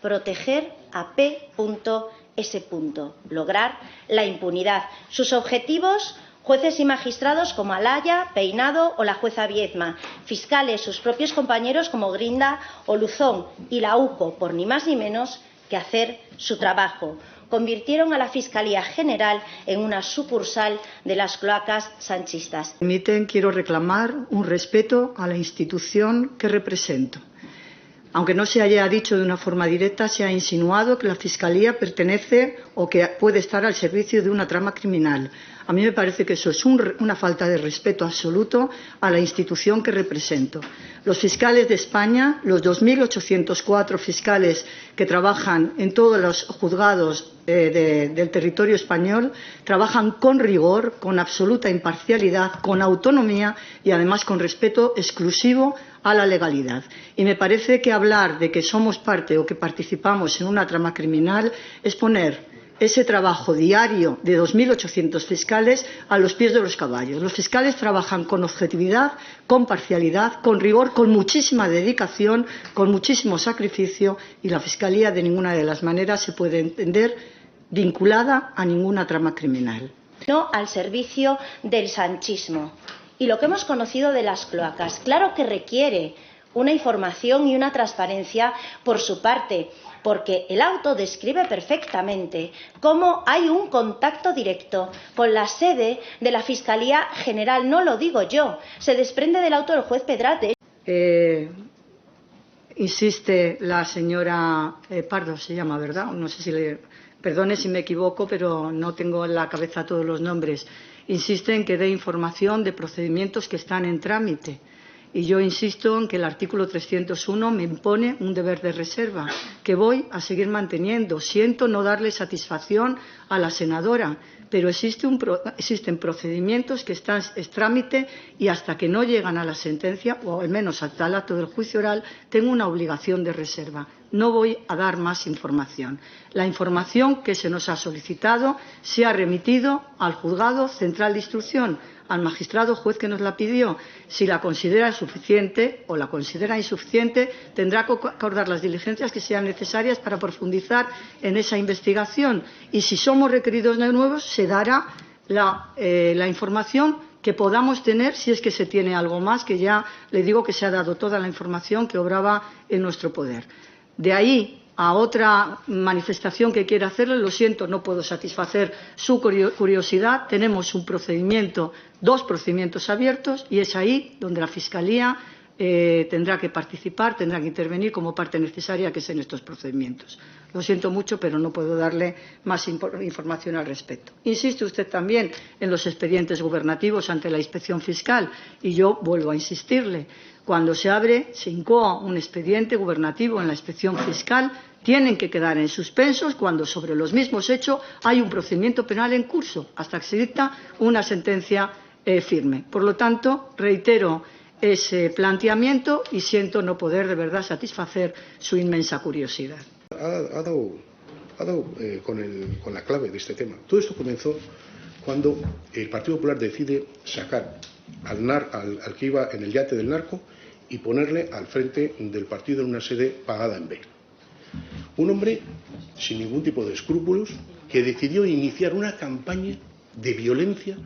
proteger a P.S. lograr la impunidad. Sus objetivos: jueces y magistrados como Alaya, Peinado o la jueza Viedma, fiscales, sus propios compañeros como Grinda o Luzón, y la UCO, por ni más ni menos que hacer su trabajo. Convirtieron a la Fiscalía General en una sucursal de las cloacas sanchistas. Quiero reclamar un respeto a la institución que represento. Aunque no se haya dicho de una forma directa, se ha insinuado que la Fiscalía pertenece o que puede estar al servicio de una trama criminal. A mí me parece que eso es una falta de respeto absoluto a la institución que represento. Los fiscales de España, los 2.804 fiscales que trabajan en todos los juzgados del territorio español, trabajan con rigor, con absoluta imparcialidad, con autonomía y además con respeto exclusivo a la legalidad. Y me parece que hablar de que somos parte o que participamos en una trama criminal es poner ese trabajo diario de 2.800 fiscales a los pies de los caballos. Los fiscales trabajan con objetividad, con parcialidad, con rigor, con muchísima dedicación, con muchísimo sacrificio, y la Fiscalía de ninguna de las maneras se puede entender vinculada a ninguna trama criminal. No al servicio del sanchismo. Y lo que hemos conocido de las cloacas, claro que requiere una información y una transparencia por su parte, porque el auto describe perfectamente cómo hay un contacto directo con la sede de la Fiscalía General. No lo digo yo, se desprende del auto del juez Pedrate. Insiste la señora Pardo, se llama, ¿verdad? No sé si perdone si me equivoco, pero no tengo en la cabeza todos los nombres. Insiste en que dé información de procedimientos que están en trámite. Y yo insisto en que el artículo 301 me impone un deber de reserva, que voy a seguir manteniendo. Siento no darle satisfacción a la senadora, pero existen procedimientos que están en trámite y hasta que no llegan a la sentencia, o al menos hasta el acto del juicio oral, tengo una obligación de reserva. No voy a dar más información. La información que se nos ha solicitado se ha remitido al Juzgado Central de Instrucción, al magistrado juez que nos la pidió. Si la considera suficiente o la considera insuficiente, tendrá que acordar las diligencias que sean necesarias para profundizar en esa investigación. Y si somos requeridos de nuevo, se dará la información que podamos tener, si es que se tiene algo más, que ya le digo que se ha dado toda la información que obraba en nuestro poder. De ahí a otra manifestación que quiera hacerle, lo siento, no puedo satisfacer su curiosidad. Tenemos un procedimiento, dos procedimientos abiertos, y es ahí donde la Fiscalía tendrá que participar, tendrá que intervenir como parte necesaria que es en estos procedimientos. Lo siento mucho, pero no puedo darle más información al respecto. Insiste usted también en los expedientes gubernativos ante la Inspección Fiscal, y yo vuelvo a insistirle. Cuando se incoa un expediente gubernativo en la Inspección Fiscal, tienen que quedar en suspensos cuando sobre los mismos hechos hay un procedimiento penal en curso, hasta que se dicta una sentencia firme. Por lo tanto, reitero ese planteamiento y siento no poder de verdad satisfacer su inmensa curiosidad. Ha dado con la clave de este tema. Todo esto comenzó cuando el Partido Popular decide sacar al que iba en el yate del narco y ponerle al frente del partido en una sede pagada en B. Un hombre sin ningún tipo de escrúpulos que decidió iniciar una campaña de violencia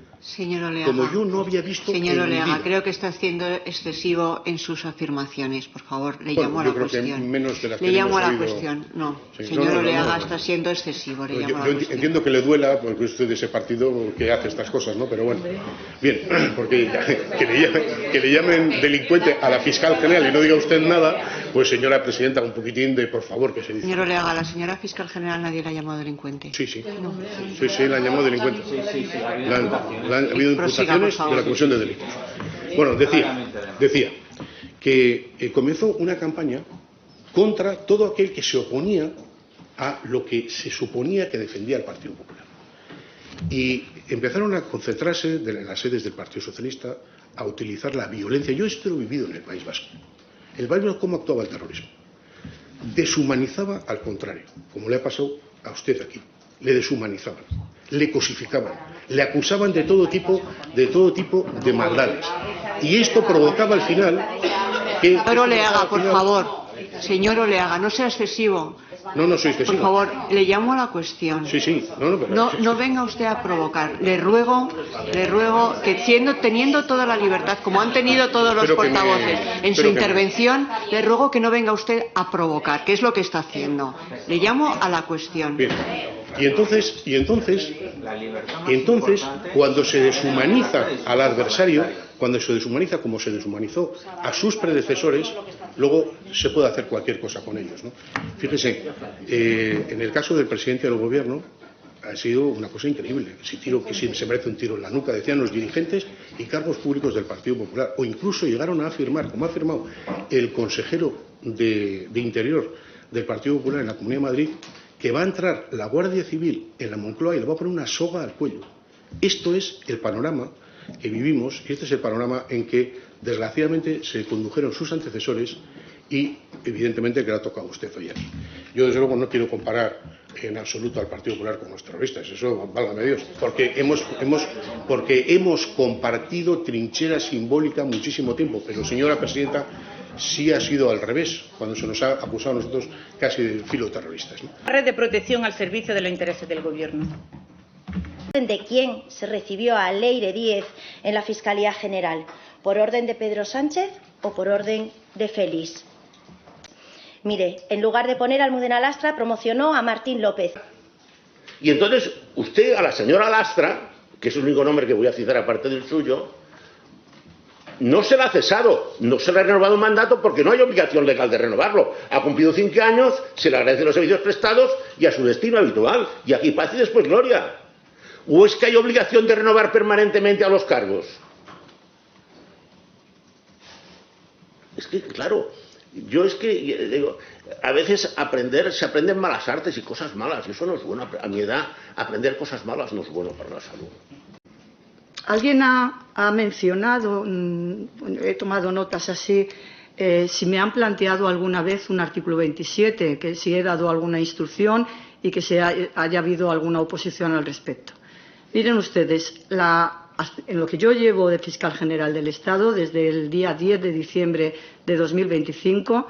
como yo no había visto en mi vida. Señor Oleaga, creo que está siendo excesivo en sus afirmaciones. Por favor, le llamo a la cuestión. Le llamo a la cuestión. No, señor Oleaga, está siendo excesivo. Le llamo a la cuestión. Entiendo que le duela, porque usted de ese partido que hace estas cosas, ¿no? Pero bueno, bien, porque que le llamen delincuente a la fiscal general y no diga usted nada, pues señora presidenta, un poquitín de por favor que se dice. Señor Oleaga, la señora fiscal general nadie la ha llamado delincuente. Sí, la han llamado delincuente. Ha habido imputaciones de la comisión de delitos. Bueno, decía que comenzó una campaña contra todo aquel que se oponía a lo que se suponía que defendía el Partido Popular. Y empezaron a concentrarse en las sedes del Partido Socialista, a utilizar la violencia. Yo esto lo he vivido en el País Vasco. El País Vasco, ¿cómo actuaba el terrorismo? Deshumanizaba al contrario, como le ha pasado a usted aquí. Le deshumanizaban, le cosificaban, le acusaban de todo tipo de maldades. Y esto provocaba al final que... Pero Oleaga, por favor. Señor Oleaga, no sea excesivo. No soy excesivo. Por favor, le llamo a la cuestión. Sí. No venga usted a provocar. Le ruego que teniendo toda la libertad, como han tenido todos los portavoces en su intervención, le ruego que no venga usted a provocar, que es lo que está haciendo. Le llamo a la cuestión. Bien. Y entonces, cuando se deshumaniza al adversario, cuando se deshumaniza como se deshumanizó a sus predecesores, luego se puede hacer cualquier cosa con ellos, ¿no? Fíjese, en el caso del presidente del gobierno ha sido una cosa increíble. Que se merece un tiro en la nuca, decían los dirigentes y cargos públicos del Partido Popular, o incluso llegaron a afirmar, como ha afirmado el consejero de Interior del Partido Popular en la Comunidad de Madrid, que va a entrar la Guardia Civil en la Moncloa y le va a poner una soga al cuello. Esto es el panorama que vivimos y este es el panorama en que desgraciadamente se condujeron sus antecesores y evidentemente que le ha tocado a usted hoy aquí. Yo desde luego no quiero comparar en absoluto al Partido Popular con los terroristas, eso válgame Dios, porque hemos compartido trinchera simbólica muchísimo tiempo, pero señora presidenta, sí ha sido al revés, cuando se nos ha acusado a nosotros casi de filoterroristas, ¿no? Red de protección al servicio de los intereses del Gobierno. ¿De quién se recibió a Leire Díez en la Fiscalía General? ¿Por orden de Pedro Sánchez o por orden de Félix? Mire, en lugar de poner a Almudena Lastra, promocionó a Martín López. Y entonces usted a la señora Lastra, que es el único nombre que voy a citar aparte del suyo, no se la ha cesado, no se le ha renovado un mandato porque no hay obligación legal de renovarlo. Ha cumplido 5 años, se le agradece los servicios prestados y a su destino habitual. Y aquí paz y después gloria. ¿O es que hay obligación de renovar permanentemente a los cargos? Es que, claro, digo, a veces se aprenden malas artes y cosas malas, y eso no es bueno. A mi edad, aprender cosas malas no es bueno para la salud. Alguien ha mencionado, he tomado notas así, si me han planteado alguna vez un artículo 27, que si he dado alguna instrucción y que haya habido alguna oposición al respecto. Miren ustedes, en lo que yo llevo de fiscal general del Estado, desde el día 10 de diciembre de 2025,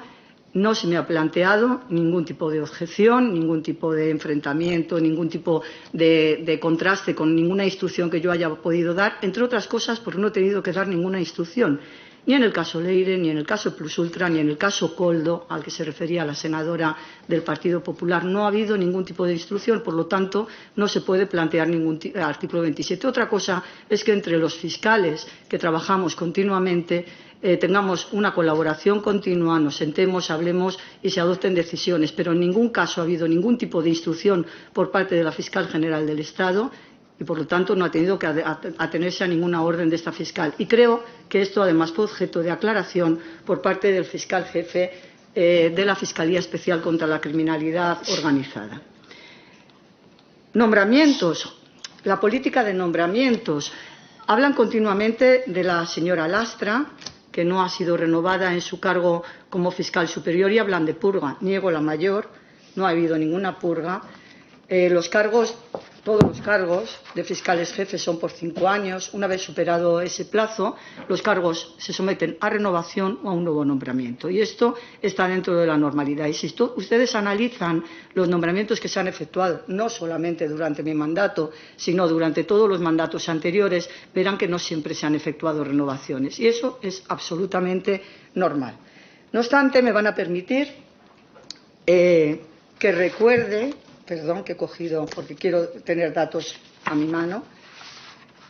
no se me ha planteado ningún tipo de objeción, ningún tipo de enfrentamiento, ningún tipo de contraste con ninguna instrucción que yo haya podido dar, entre otras cosas porque no he tenido que dar ninguna instrucción, ni en el caso Leire, ni en el caso Plus Ultra, ni en el caso Koldo, al que se refería la senadora del Partido Popular. No ha habido ningún tipo de instrucción, por lo tanto, no se puede plantear ningún artículo 27. Otra cosa es que entre los fiscales que trabajamos continuamente tengamos una colaboración continua, nos sentemos, hablemos y se adopten decisiones, pero en ningún caso ha habido ningún tipo de instrucción por parte de la fiscal general del Estado y, por lo tanto, no ha tenido que atenerse a ninguna orden de esta fiscal. Y creo que esto, además, fue objeto de aclaración por parte del fiscal jefe de la Fiscalía Especial contra la Criminalidad Organizada. Nombramientos. La política de nombramientos. Hablan continuamente de la señora Lastra, que no ha sido renovada en su cargo como fiscal superior, y hablan de purga. Niego la mayor, no ha habido ninguna purga. Todos los cargos de fiscales jefes son por 5 años. Una vez superado ese plazo, los cargos se someten a renovación o a un nuevo nombramiento. Y esto está dentro de la normalidad. Y si ustedes analizan los nombramientos que se han efectuado, no solamente durante mi mandato, sino durante todos los mandatos anteriores, verán que no siempre se han efectuado renovaciones. Y eso es absolutamente normal. No obstante, me van a permitir que recuerde, perdón, que he cogido porque quiero tener datos a mi mano,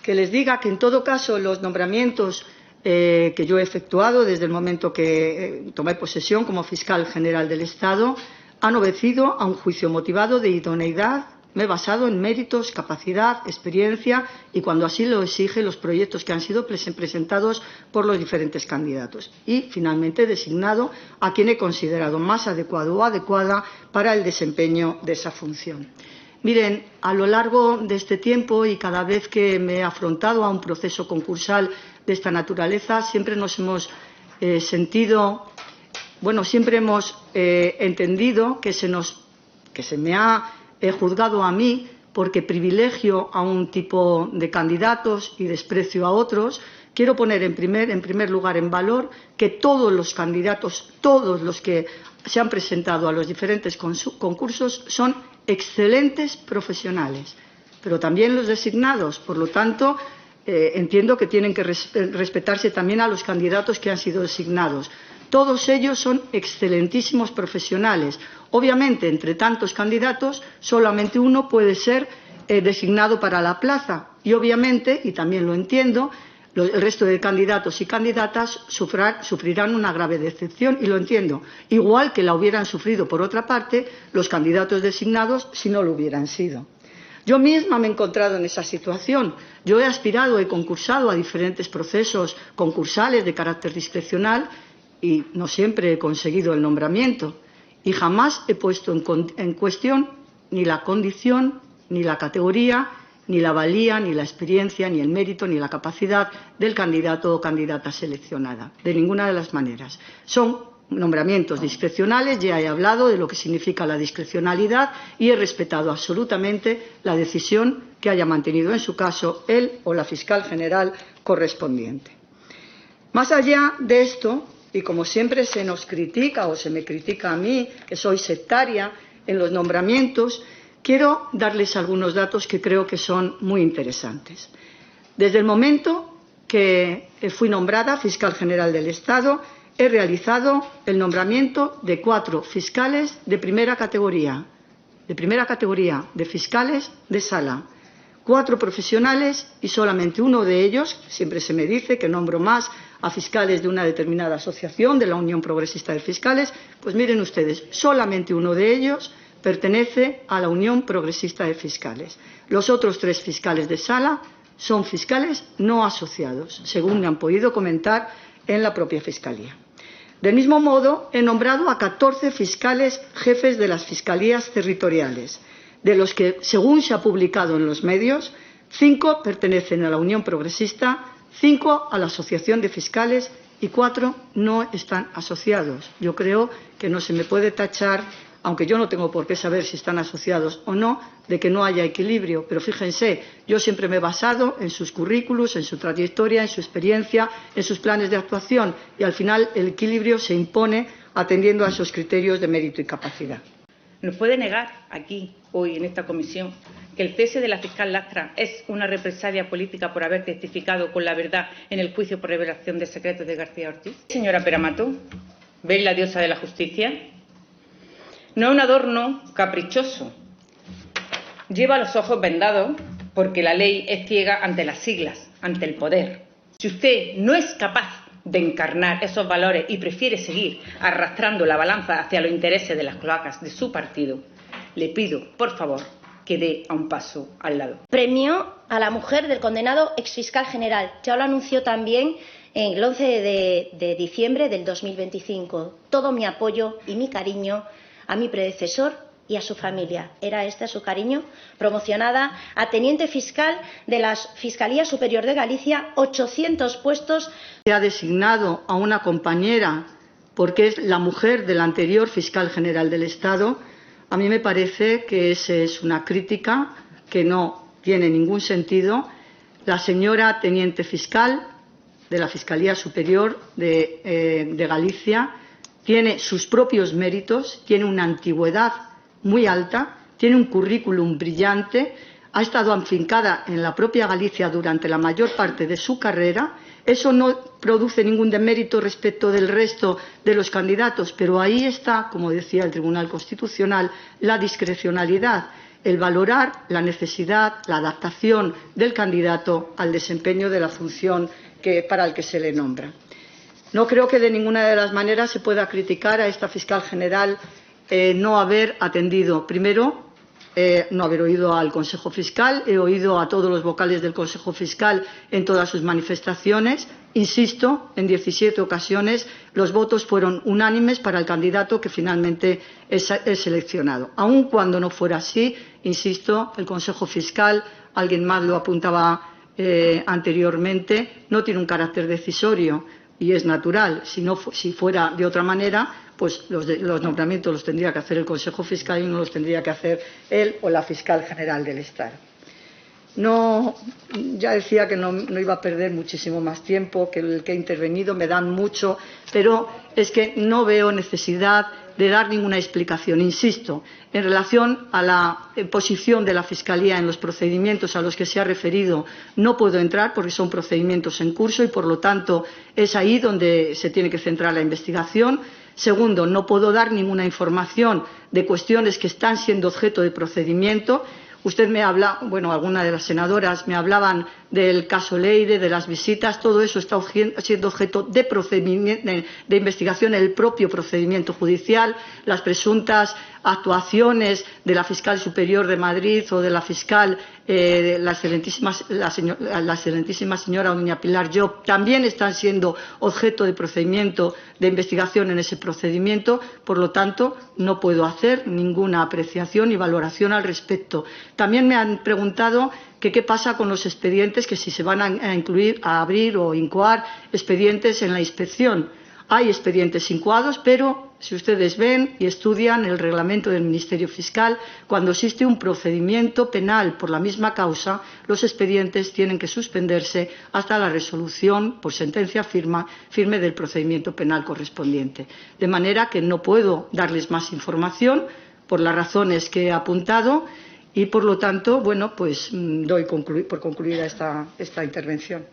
que les diga que en todo caso los nombramientos que yo he efectuado desde el momento que tomé posesión como fiscal general del Estado han obedecido a un juicio motivado de idoneidad. Me he basado en méritos, capacidad, experiencia y, cuando así lo exige, los proyectos que han sido presentados por los diferentes candidatos. Y, finalmente, he designado a quien he considerado más adecuado o adecuada para el desempeño de esa función. Miren, a lo largo de este tiempo y cada vez que me he afrontado a un proceso concursal de esta naturaleza, siempre nos hemos siempre hemos entendido que se me ha juzgado a mí porque privilegio a un tipo de candidatos y desprecio a otros, quiero poner en primer lugar en valor que todos los candidatos, todos los que se han presentado a los diferentes concursos, son excelentes profesionales, pero también los designados. Por lo tanto, entiendo que tienen que respetarse también a los candidatos que han sido designados. Todos ellos son excelentísimos profesionales. Obviamente, entre tantos candidatos, solamente uno puede ser designado para la plaza. Y obviamente, y también lo entiendo, el resto de candidatos y candidatas sufrirán una grave decepción, y lo entiendo, igual que la hubieran sufrido, por otra parte, los candidatos designados si no lo hubieran sido. Yo misma me he encontrado en esa situación. Yo he aspirado, he concursado a diferentes procesos concursales de carácter discrecional y no siempre he conseguido el nombramiento. Y jamás he puesto en cuestión ni la condición, ni la categoría, ni la valía, ni la experiencia, ni el mérito, ni la capacidad del candidato o candidata seleccionada. De ninguna de las maneras. Son nombramientos discrecionales, ya he hablado de lo que significa la discrecionalidad y he respetado absolutamente la decisión que haya mantenido en su caso él o la fiscal general correspondiente. Más allá de esto, y como siempre se nos critica o se me critica a mí, que soy sectaria en los nombramientos, quiero darles algunos datos que creo que son muy interesantes. Desde el momento que fui nombrada fiscal general del Estado, he realizado el nombramiento de 4 fiscales de primera categoría de fiscales de sala, 4 profesionales y solamente uno de ellos, siempre se me dice que nombro más a fiscales de una determinada asociación, de la Unión Progresista de Fiscales, pues miren ustedes, solamente uno de ellos pertenece a la Unión Progresista de Fiscales. Los otros 3 fiscales de sala son fiscales no asociados, según me han podido comentar en la propia Fiscalía. Del mismo modo, he nombrado a 14 fiscales jefes de las fiscalías territoriales, de los que, según se ha publicado en los medios, 5 pertenecen a la Unión Progresista, 5 a la Asociación de Fiscales y 4 no están asociados. Yo creo que no se me puede tachar, aunque yo no tengo por qué saber si están asociados o no, de que no haya equilibrio. Pero fíjense, yo siempre me he basado en sus currículos, en su trayectoria, en su experiencia, en sus planes de actuación y al final el equilibrio se impone atendiendo a esos criterios de mérito y capacidad. ¿Nos puede negar aquí, hoy, en esta comisión, que el cese de la fiscal Lastra es una represalia política por haber testificado con la verdad en el juicio por revelación de secretos de García Ortiz? Señora Peramató, ¿veis la diosa de la justicia? No es un adorno caprichoso. Lleva los ojos vendados porque la ley es ciega ante las siglas, ante el poder. Si usted no es capaz de encarnar esos valores y prefiere seguir arrastrando la balanza hacia los intereses de las cloacas de su partido, le pido, por favor, que dé a un paso al lado. Premio a la mujer del condenado exfiscal general. Ya lo anunció también el 11 de diciembre del 2025. Todo mi apoyo y mi cariño a mi predecesor y a su familia. Era este su cariño. Promocionada a teniente fiscal de la Fiscalía Superior de Galicia, 800 puestos. Se ha designado a una compañera porque es la mujer del anterior fiscal general del Estado. A mí me parece que esa es una crítica que no tiene ningún sentido. La señora teniente fiscal de la Fiscalía Superior de Galicia tiene sus propios méritos, tiene una antigüedad muy alta, tiene un currículum brillante, ha estado afincada en la propia Galicia durante la mayor parte de su carrera. Eso no produce ningún demérito respecto del resto de los candidatos, pero ahí está, como decía el Tribunal Constitucional, la discrecionalidad, el valorar la necesidad, la adaptación del candidato al desempeño de la función para el que se le nombra. No creo que de ninguna de las maneras se pueda criticar a esta fiscal general no haber atendido. Primero, no haber oído al Consejo Fiscal. He oído a todos los vocales del Consejo Fiscal en todas sus manifestaciones. Insisto, en 17 ocasiones los votos fueron unánimes para el candidato que finalmente es seleccionado. Aun cuando no fuera así, insisto, el Consejo Fiscal, alguien más lo apuntaba anteriormente, no tiene un carácter decisorio. y es natural. Si fuera de otra manera, pues los nombramientos los tendría que hacer el Consejo Fiscal y no los tendría que hacer él o la Fiscal General del Estado. No, ya decía que no iba a perder muchísimo más tiempo que el que he intervenido, me dan mucho, pero es que no veo necesidad de dar ninguna explicación. Insisto, en relación a la posición de la Fiscalía en los procedimientos a los que se ha referido, no puedo entrar porque son procedimientos en curso y, por lo tanto, es ahí donde se tiene que centrar la investigación. Segundo, no puedo dar ninguna información de cuestiones que están siendo objeto de procedimiento. Usted me habla, bueno, algunas de las senadoras me hablaban del caso Leire, de las visitas, todo eso está siendo objeto de procedimiento, de investigación en el propio procedimiento judicial, las presuntas actuaciones de la fiscal superior de Madrid o de la fiscal, la excelentísima señora doña Pilar Llop, también están siendo objeto de procedimiento de investigación en ese procedimiento. Por lo tanto, no puedo hacer ninguna apreciación ni valoración al respecto. También me han preguntado que qué pasa con los expedientes, que si se van a abrir o incoar expedientes en la inspección. Hay expedientes incoados, pero si ustedes ven y estudian el reglamento del Ministerio Fiscal, cuando existe un procedimiento penal por la misma causa, los expedientes tienen que suspenderse hasta la resolución por sentencia firme del procedimiento penal correspondiente. De manera que no puedo darles más información por las razones que he apuntado y, por lo tanto, bueno, pues doy por concluida esta intervención.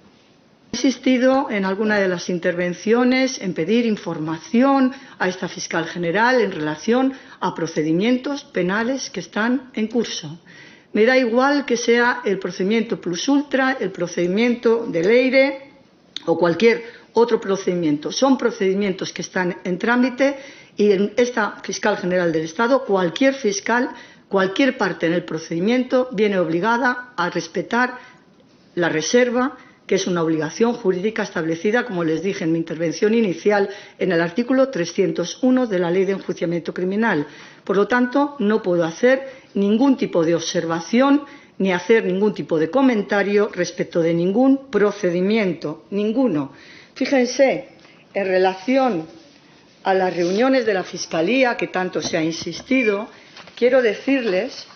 He insistido en alguna de las intervenciones en pedir información a esta fiscal general en relación a procedimientos penales que están en curso. Me da igual que sea el procedimiento Plus Ultra, el procedimiento de Leire o cualquier otro procedimiento. Son procedimientos que están en trámite y en esta fiscal general del Estado, cualquier fiscal, cualquier parte en el procedimiento viene obligada a respetar la reserva, que es una obligación jurídica establecida, como les dije en mi intervención inicial, en el artículo 301 de la Ley de Enjuiciamiento Criminal. Por lo tanto, no puedo hacer ningún tipo de observación ni hacer ningún tipo de comentario respecto de ningún procedimiento, ninguno. Fíjense, en relación a las reuniones de la Fiscalía, que tanto se ha insistido, quiero decirles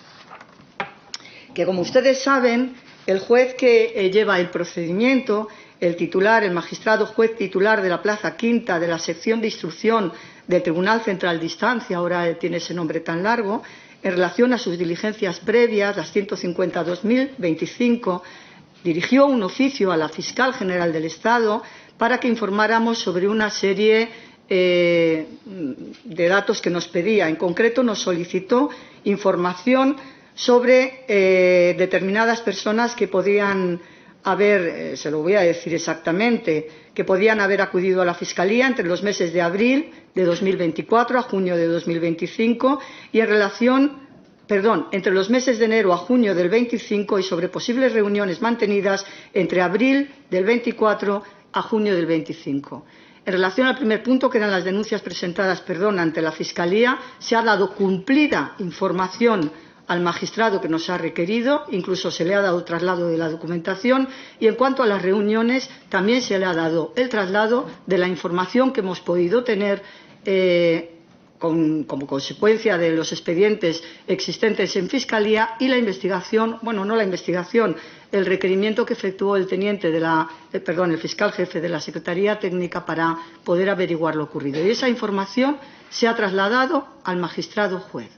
que, como ustedes saben, el juez que lleva el procedimiento, el magistrado juez titular de la Plaza Quinta de la sección de instrucción del Tribunal Central de Instancia, ahora tiene ese nombre tan largo, en relación a sus diligencias previas, las 152.025, dirigió un oficio a la Fiscal General del Estado para que informáramos sobre una serie de datos que nos pedía. En concreto, nos solicitó información sobre determinadas personas que podían haber, se lo voy a decir exactamente, que podían haber acudido a la Fiscalía entre los meses de abril de 2024 a junio de 2025 y entre los meses de enero a junio del 25 y sobre posibles reuniones mantenidas entre abril del 24 a junio del 25. En relación al primer punto, que eran las denuncias presentadas ante la Fiscalía, se ha dado cumplida información al magistrado que nos ha requerido, incluso se le ha dado traslado de la documentación, y en cuanto a las reuniones también se le ha dado el traslado de la información que hemos podido tener como consecuencia de los expedientes existentes en Fiscalía y la investigación, bueno, no la investigación, el requerimiento que efectuó el fiscal jefe de la Secretaría Técnica para poder averiguar lo ocurrido. Y esa información se ha trasladado al magistrado juez.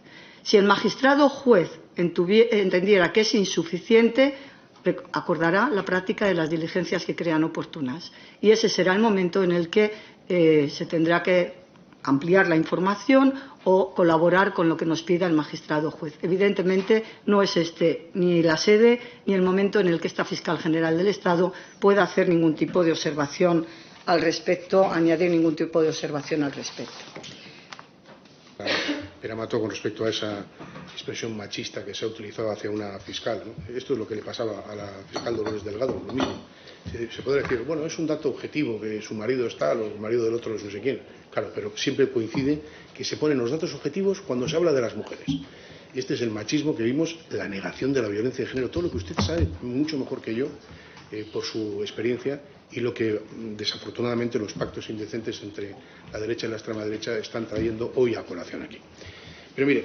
Si el magistrado juez entendiera que es insuficiente, acordará la práctica de las diligencias que crean oportunas. Y ese será el momento en el que se tendrá que ampliar la información o colaborar con lo que nos pida el magistrado juez. Evidentemente, no es ni la sede ni el momento en el que esta fiscal general del Estado pueda hacer ningún tipo de observación al respecto, añadir ningún tipo de observación al respecto. Mato, con respecto a esa expresión machista que se ha utilizado hacia una fiscal, ¿no? Esto es lo que le pasaba a la fiscal Dolores Delgado, lo mismo. Se podría decir, bueno, es un dato objetivo, que su marido es tal o el marido del otro es no sé quién. Claro, pero siempre coincide que se ponen los datos objetivos cuando se habla de las mujeres. Este es el machismo que vimos, la negación de la violencia de género, todo lo que usted sabe mucho mejor que yo, por su experiencia y lo que desafortunadamente los pactos indecentes entre la derecha y la extrema derecha están trayendo hoy a colación aquí. Pero mire,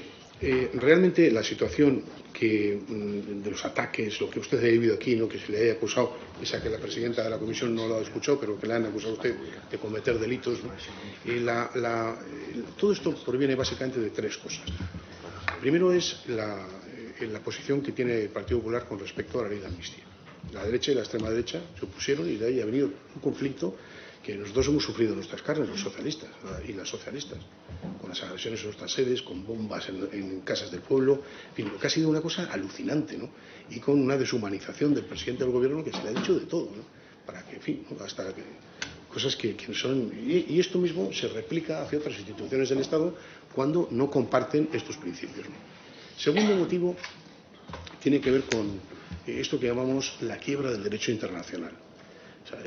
realmente la situación de los ataques, lo que usted ha vivido aquí, ¿no?, que se le haya acusado, pese a que la presidenta de la comisión no lo ha escuchado, pero que le han acusado a usted de cometer delitos, ¿no? Todo esto proviene básicamente de tres cosas. Primero es la posición que tiene el Partido Popular con respecto a la ley de amnistía. La derecha y la extrema derecha se opusieron y de ahí ha venido un conflicto que nosotros hemos sufrido en nuestras carnes, los socialistas y las socialistas, con las agresiones en nuestras sedes, con bombas en casas del pueblo, en fin, lo que ha sido una cosa alucinante, ¿no? Y con una deshumanización del presidente del gobierno que se le ha dicho de todo, ¿no? Para que, en fin, ¿no?, hasta que cosas que son... Y esto mismo se replica hacia otras instituciones del Estado cuando no comparten estos principios, ¿no? Segundo motivo tiene que ver con esto que llamamos la quiebra del derecho internacional. O sea,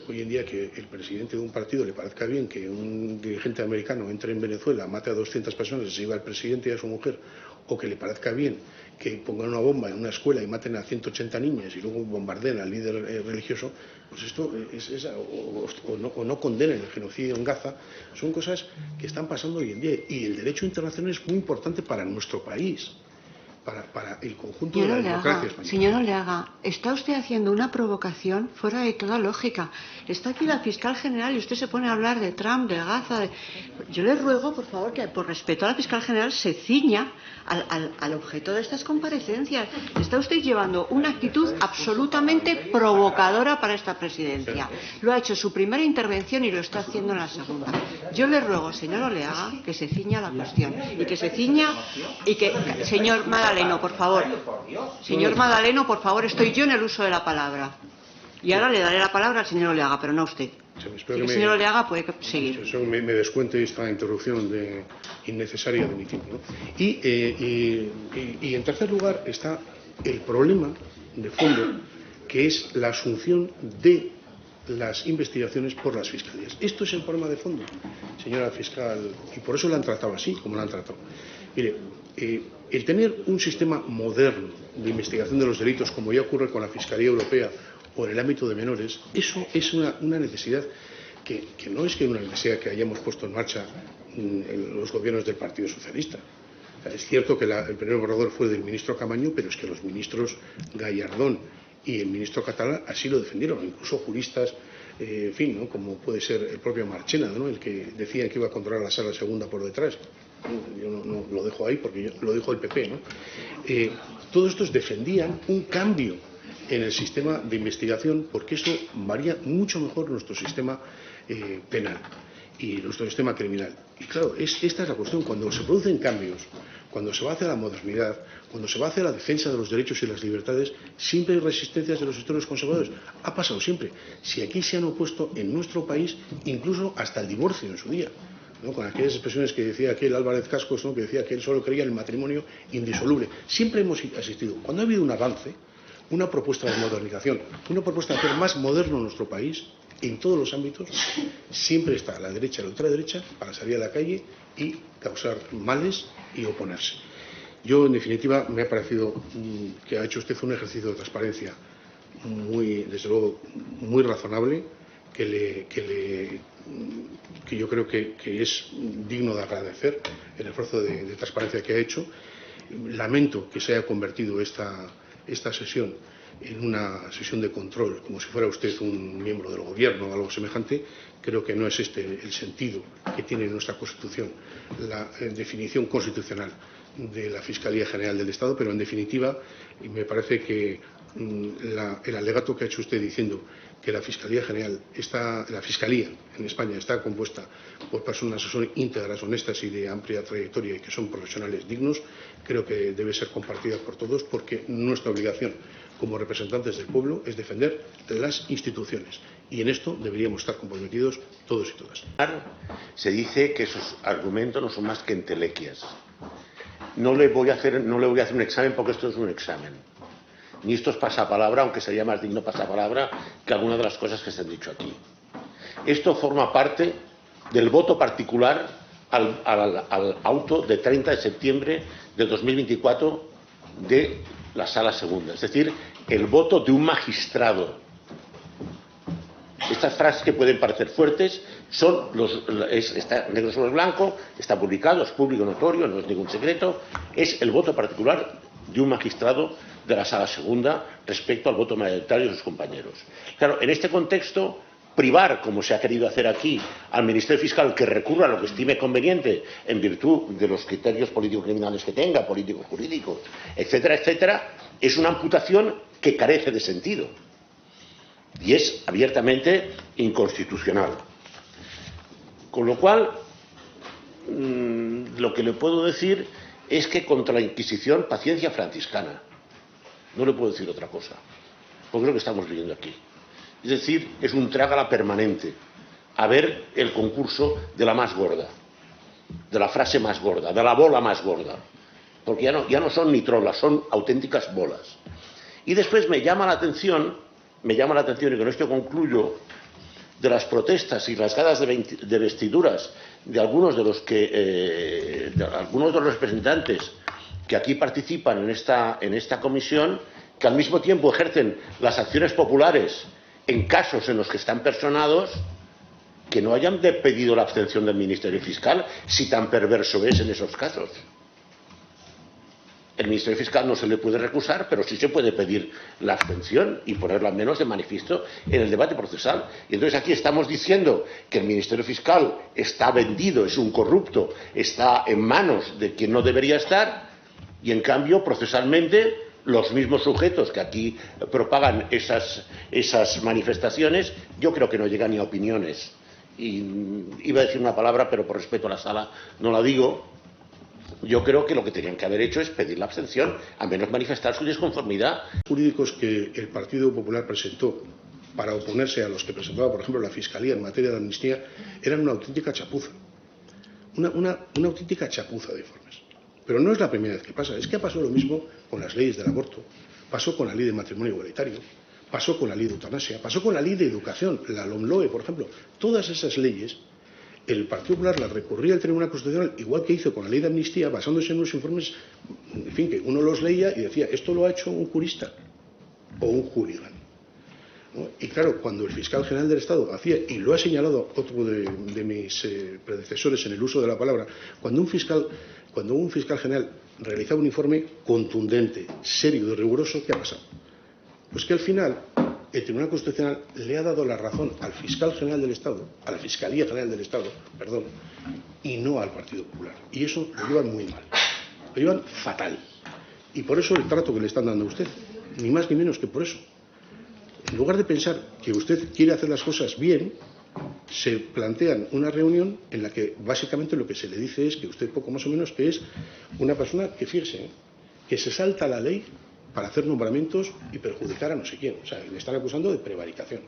hoy en día que el presidente de un partido le parezca bien que un dirigente americano entre en Venezuela, mate a 200 personas y se lleve al presidente y a su mujer, o que le parezca bien que pongan una bomba en una escuela y maten a 180 niñas y luego bombardeen al líder religioso, pues esto o no condenen el genocidio en Gaza, son cosas que están pasando hoy en día. Y el derecho internacional es muy importante para nuestro país, para el conjunto de la democracia española. Señor Oleaga, está usted haciendo una provocación fuera de toda lógica. Está aquí la fiscal general y usted se pone a hablar de Trump, de Gaza. Yo le ruego, por favor, que por respeto a la fiscal general se ciña al objeto de estas comparecencias. Está usted llevando una actitud absolutamente provocadora para esta presidencia. Lo ha hecho en su primera intervención y lo está haciendo en la segunda. Yo le ruego, señor Oleaga, que se ciña a la cuestión y que se ciña y que, señor Madaleno, por favor. Señor Madaleno, por favor, estoy yo en el uso de la palabra. Y ahora le daré la palabra al señor Oleaga, pero no a usted. El señor Oleaga puede seguir. Me descuente esta interrupción innecesaria de mi tiempo, ¿no? Y en tercer lugar está el problema de fondo, que es la asunción de las investigaciones por las fiscalías. Esto es el problema de fondo, señora fiscal, y por eso la han tratado así, como la han tratado. Mire, el tener un sistema moderno de investigación de los delitos, como ya ocurre con la Fiscalía Europea o en el ámbito de menores, eso es una necesidad que no es que una necesidad que hayamos puesto en marcha en los gobiernos del Partido Socialista. O sea, es cierto que el primer borrador fue del ministro Caamaño, pero es que los ministros Gallardón y el ministro Catalá así lo defendieron, incluso juristas, en fin, ¿no?, como puede ser el propio Marchena, ¿no?, el que decía que iba a controlar la sala segunda por detrás. Yo no lo dejo ahí porque lo dijo el PP, ¿no? Todos estos defendían un cambio en el sistema de investigación porque eso varía mucho mejor nuestro sistema penal y nuestro sistema criminal. Y claro, esta es la cuestión. Cuando se producen cambios, cuando se va hacia la modernidad, cuando se va hacia la defensa de los derechos y las libertades, siempre hay resistencias de los sectores conservadores. Ha pasado siempre. Si aquí se han opuesto en nuestro país incluso hasta el divorcio en su día, ¿no?, con aquellas expresiones que decía aquel Álvarez Cascos, ¿no?, que decía que él solo creía en el matrimonio indisoluble. Siempre hemos asistido. Cuando ha habido un avance, una propuesta de modernización, una propuesta de hacer más moderno nuestro país, en todos los ámbitos, siempre está la derecha y la ultraderecha para salir a la calle y causar males y oponerse. Yo, en definitiva, me ha parecido que ha hecho usted un ejercicio de transparencia desde luego, muy razonable, que yo creo que es digno de agradecer el esfuerzo de transparencia que ha hecho. Lamento que se haya convertido esta sesión en una sesión de control, como si fuera usted un miembro del gobierno o algo semejante. Creo que no es este el sentido que tiene nuestra Constitución, la definición constitucional de la Fiscalía General del Estado, pero en definitiva me parece que el alegato que ha hecho usted diciendo que la Fiscalía en España está compuesta por personas que son íntegras, honestas y de amplia trayectoria y que son profesionales dignos, creo que debe ser compartida por todos, porque nuestra obligación como representantes del pueblo es defender las instituciones y en esto deberíamos estar comprometidos todos y todas. Se dice que sus argumentos no son más que entelequias. No le voy a hacer un examen porque esto es un examen. Ni esto es pasapalabra, aunque sería más digno pasapalabra que algunas de las cosas que se han dicho aquí. Esto forma parte del voto particular al auto de 30 de septiembre de 2024 de la Sala Segunda. Es decir, el voto de un magistrado Estas frases que pueden parecer fuertes son está negro sobre blanco, está publicado, es público notorio, no es ningún secreto, es el voto particular de un magistrado de la Sala Segunda respecto al voto mayoritario de sus compañeros. Claro, en este contexto, privar, como se ha querido hacer aquí, al Ministerio Fiscal que recurra a lo que estime conveniente en virtud de los criterios político-criminales que tenga, políticos, jurídicos, etcétera, etcétera, es una amputación que carece de sentido y es abiertamente inconstitucional. Con lo cual, lo que le puedo decir es que contra la Inquisición, paciencia franciscana. No le puedo decir otra cosa, porque es lo que estamos viviendo aquí. Es decir, es un trágala permanente a ver el concurso de la más gorda, de la frase más gorda, de la bola más gorda, porque ya no son ni trolas, son auténticas bolas. Y después me llama la atención, y con esto concluyo, de las protestas y rasgadas de vestiduras de algunos de los representantes que aquí participan en esta comisión, que al mismo tiempo ejercen las acciones populares en casos en los que están personados, que no hayan pedido la abstención del Ministerio Fiscal, si tan perverso es en esos casos. El Ministerio Fiscal no se le puede recusar, pero sí se puede pedir la abstención y ponerlo al menos de manifiesto en el debate procesal. Y entonces aquí estamos diciendo que el Ministerio Fiscal está vendido, es un corrupto, está en manos de quien no debería estar, y en cambio, procesalmente, los mismos sujetos que aquí propagan esas manifestaciones, yo creo que no llegan ni a opiniones. Y iba a decir una palabra, pero por respeto a la sala no la digo. Yo creo que lo que tenían que haber hecho es pedir la abstención, al menos manifestar su disconformidad. Jurídicos que el Partido Popular presentó para oponerse a los que presentaba, por ejemplo, la Fiscalía en materia de amnistía, eran una auténtica chapuza. Una auténtica chapuza de informes. Pero no es la primera vez que pasa. Es que ha pasado lo mismo con las leyes del aborto, pasó con la ley de matrimonio igualitario, pasó con la ley de eutanasia, pasó con la ley de educación, la LOMLOE, por ejemplo. Todas esas leyes, el Partido Popular las recurría al Tribunal Constitucional, igual que hizo con la ley de amnistía, basándose en unos informes, en fin, que uno los leía y decía, esto lo ha hecho un jurista o un hooligan, ¿no? Y claro, cuando el fiscal general del Estado hacía, y lo ha señalado otro de mis predecesores en el uso de la palabra, cuando un fiscal general realizaba un informe contundente, serio y riguroso, ¿qué ha pasado? Pues que al final el Tribunal Constitucional le ha dado la razón al fiscal general del Estado, a la Fiscalía General del Estado, perdón, y no al Partido Popular. Y eso lo llevan muy mal, lo llevan fatal. Y por eso el trato que le están dando a usted, ni más ni menos que por eso. En lugar de pensar que usted quiere hacer las cosas bien, se plantean una reunión en la que básicamente lo que se le dice es que usted poco más o menos que es una persona que, fíjese, que se salta la ley para hacer nombramientos y perjudicar a no sé quién. O sea, le están acusando de prevaricación.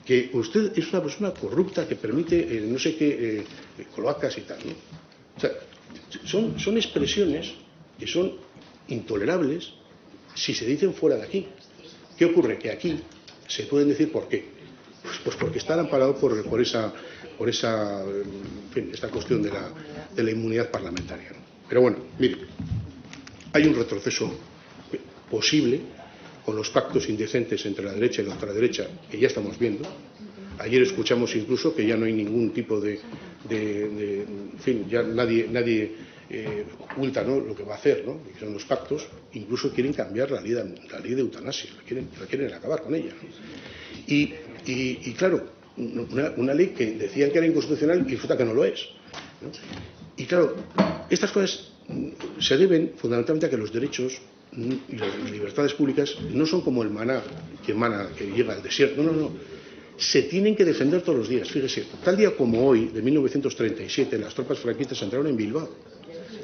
Que usted es una persona corrupta que permite no sé qué cloacas y tal, ¿no? O sea, son expresiones que son intolerables si se dicen fuera de aquí. ¿Qué ocurre? Que aquí se pueden decir por qué. Pues porque están amparados por esa en fin, esta cuestión de la inmunidad parlamentaria, ¿no? Pero bueno, mire, hay un retroceso posible con los pactos indecentes entre la derecha y la ultraderecha que ya estamos viendo. Ayer escuchamos incluso que ya no hay ningún tipo de en fin, ya nadie oculta, ¿no?, lo que va a hacer, ¿no?, que son los pactos. Incluso quieren cambiar la ley de eutanasia, la quieren acabar con ella, ¿no? Y claro, una ley que decían que era inconstitucional y resulta que no lo es, ¿no? Y claro, estas cosas se deben fundamentalmente a que los derechos y las libertades públicas no son como el maná que llega al desierto. No. Se tienen que defender todos los días. Fíjese, tal día como hoy, de 1937, las tropas franquistas entraron en Bilbao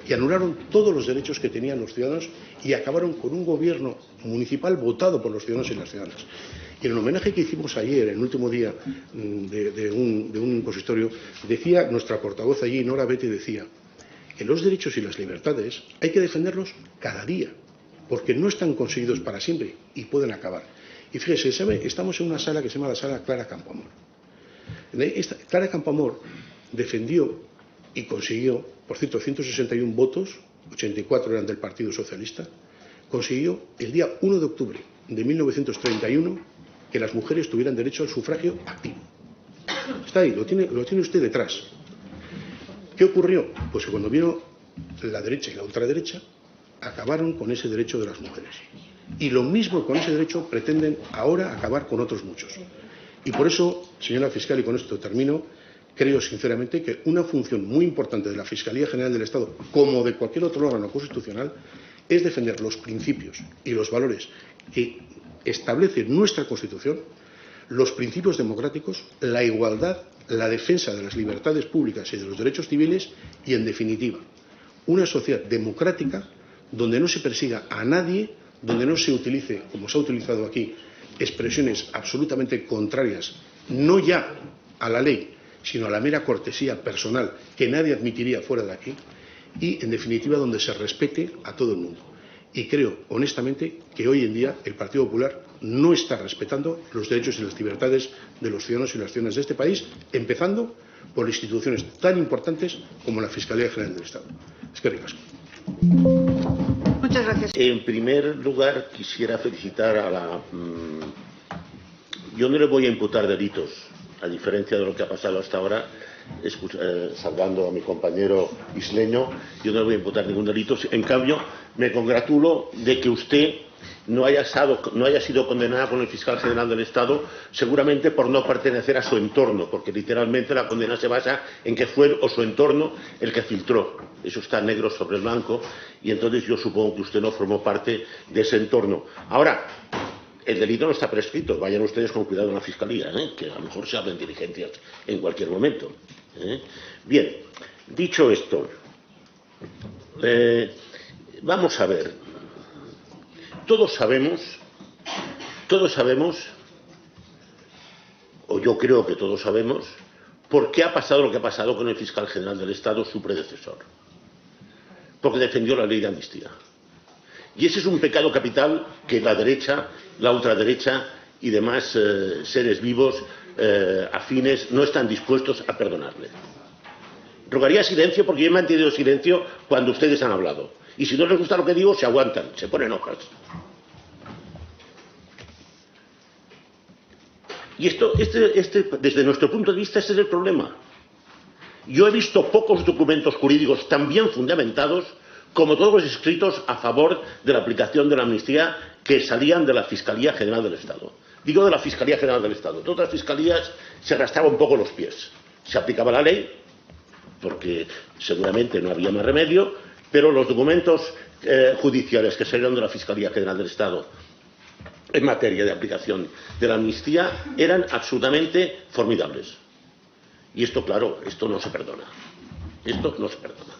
y anularon todos los derechos que tenían los ciudadanos y acabaron con un gobierno municipal votado por los ciudadanos y las ciudadanas. Y en el homenaje que hicimos ayer, en el último día de un consistorio, decía nuestra portavoz allí, Nora Betty, decía que los derechos y las libertades hay que defenderlos cada día, porque no están conseguidos para siempre y pueden acabar. Y fíjese, estamos en una sala que se llama la sala Clara Campoamor. Clara Campoamor defendió y consiguió, por cierto, 161 votos, 84 eran del Partido Socialista, consiguió el día 1 de octubre de 1931 que las mujeres tuvieran derecho al sufragio activo. Está ahí, lo tiene usted detrás. ¿Qué ocurrió? Pues que cuando vino la derecha y la ultraderecha, acabaron con ese derecho de las mujeres. Y lo mismo con ese derecho pretenden ahora acabar con otros muchos. Y por eso, señora fiscal, y con esto termino, creo sinceramente que una función muy importante de la Fiscalía General del Estado, como de cualquier otro órgano constitucional, es defender los principios y los valores que establece nuestra Constitución, los principios democráticos, la igualdad, la defensa de las libertades públicas y de los derechos civiles y, en definitiva, una sociedad democrática donde no se persiga a nadie, donde no se utilice, como se ha utilizado aquí, expresiones absolutamente contrarias, no ya a la ley, sino a la mera cortesía personal que nadie admitiría fuera de aquí, y, en definitiva, donde se respete a todo el mundo. Y creo, honestamente, que hoy en día el Partido Popular no está respetando los derechos y las libertades de los ciudadanos y las ciudadanas de este país, empezando por instituciones tan importantes como la Fiscalía General del Estado. Eskerrik asko. Muchas gracias. En primer lugar, quisiera felicitar a la... Yo no le voy a imputar delitos, a diferencia de lo que ha pasado hasta ahora, salvando a mi compañero isleño, yo no le voy a imputar ningún delito. En cambio, me congratulo de que usted no haya sido condenada con el fiscal general del Estado, seguramente por no pertenecer a su entorno, porque literalmente la condena se basa en que fue o su entorno el que filtró. Eso está negro sobre blanco, y entonces yo supongo que usted no formó parte de ese entorno. Ahora, el delito no está prescrito. Vayan ustedes con cuidado en la Fiscalía, que a lo mejor se abren diligencias en cualquier momento. Bien, dicho esto, vamos a ver. Todos sabemos, o yo creo que todos sabemos, por qué ha pasado lo que ha pasado con el fiscal general del Estado, su predecesor. Porque defendió la ley de amnistía. Y ese es un pecado capital que la derecha, la ultraderecha y demás seres vivos afines no están dispuestos a perdonarle. Rogaría silencio, porque yo he mantenido silencio cuando ustedes han hablado. Y si no les gusta lo que digo, se aguantan, se ponen hojas. Y desde nuestro punto de vista, este es el problema. Yo he visto pocos documentos jurídicos tan bien fundamentados como todos los escritos a favor de la aplicación de la amnistía que salían de la Fiscalía General del Estado. Digo de la Fiscalía General del Estado. Todas las fiscalías se arrastraban un poco los pies. Se aplicaba la ley, porque seguramente no había más remedio, pero los documentos judiciales que salieron de la Fiscalía General del Estado en materia de aplicación de la amnistía eran absolutamente formidables. Y esto, claro, esto no se perdona. Esto no se perdona.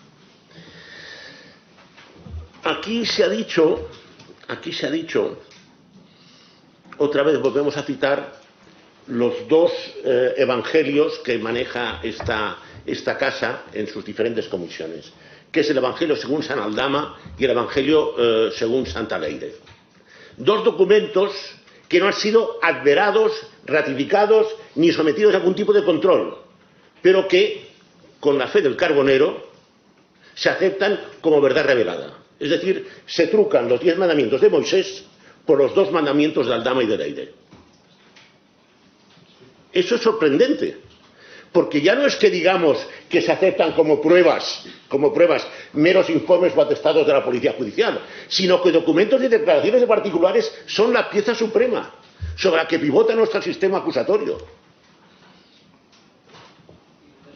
Aquí se ha dicho, otra vez volvemos a citar los dos evangelios que maneja esta casa en sus diferentes comisiones, que es el Evangelio según San Aldama y el Evangelio según Santa Leire. Dos documentos que no han sido adverados, ratificados ni sometidos a algún tipo de control, pero que, con la fe del carbonero, se aceptan como verdad revelada. Es decir, se trucan los 10 mandamientos de Moisés por los 2 mandamientos de Aldama y de Leire. Eso es sorprendente, porque ya no es que digamos que se aceptan como pruebas meros informes o atestados de la Policía Judicial, sino que documentos y declaraciones de particulares son la pieza suprema sobre la que pivota nuestro sistema acusatorio.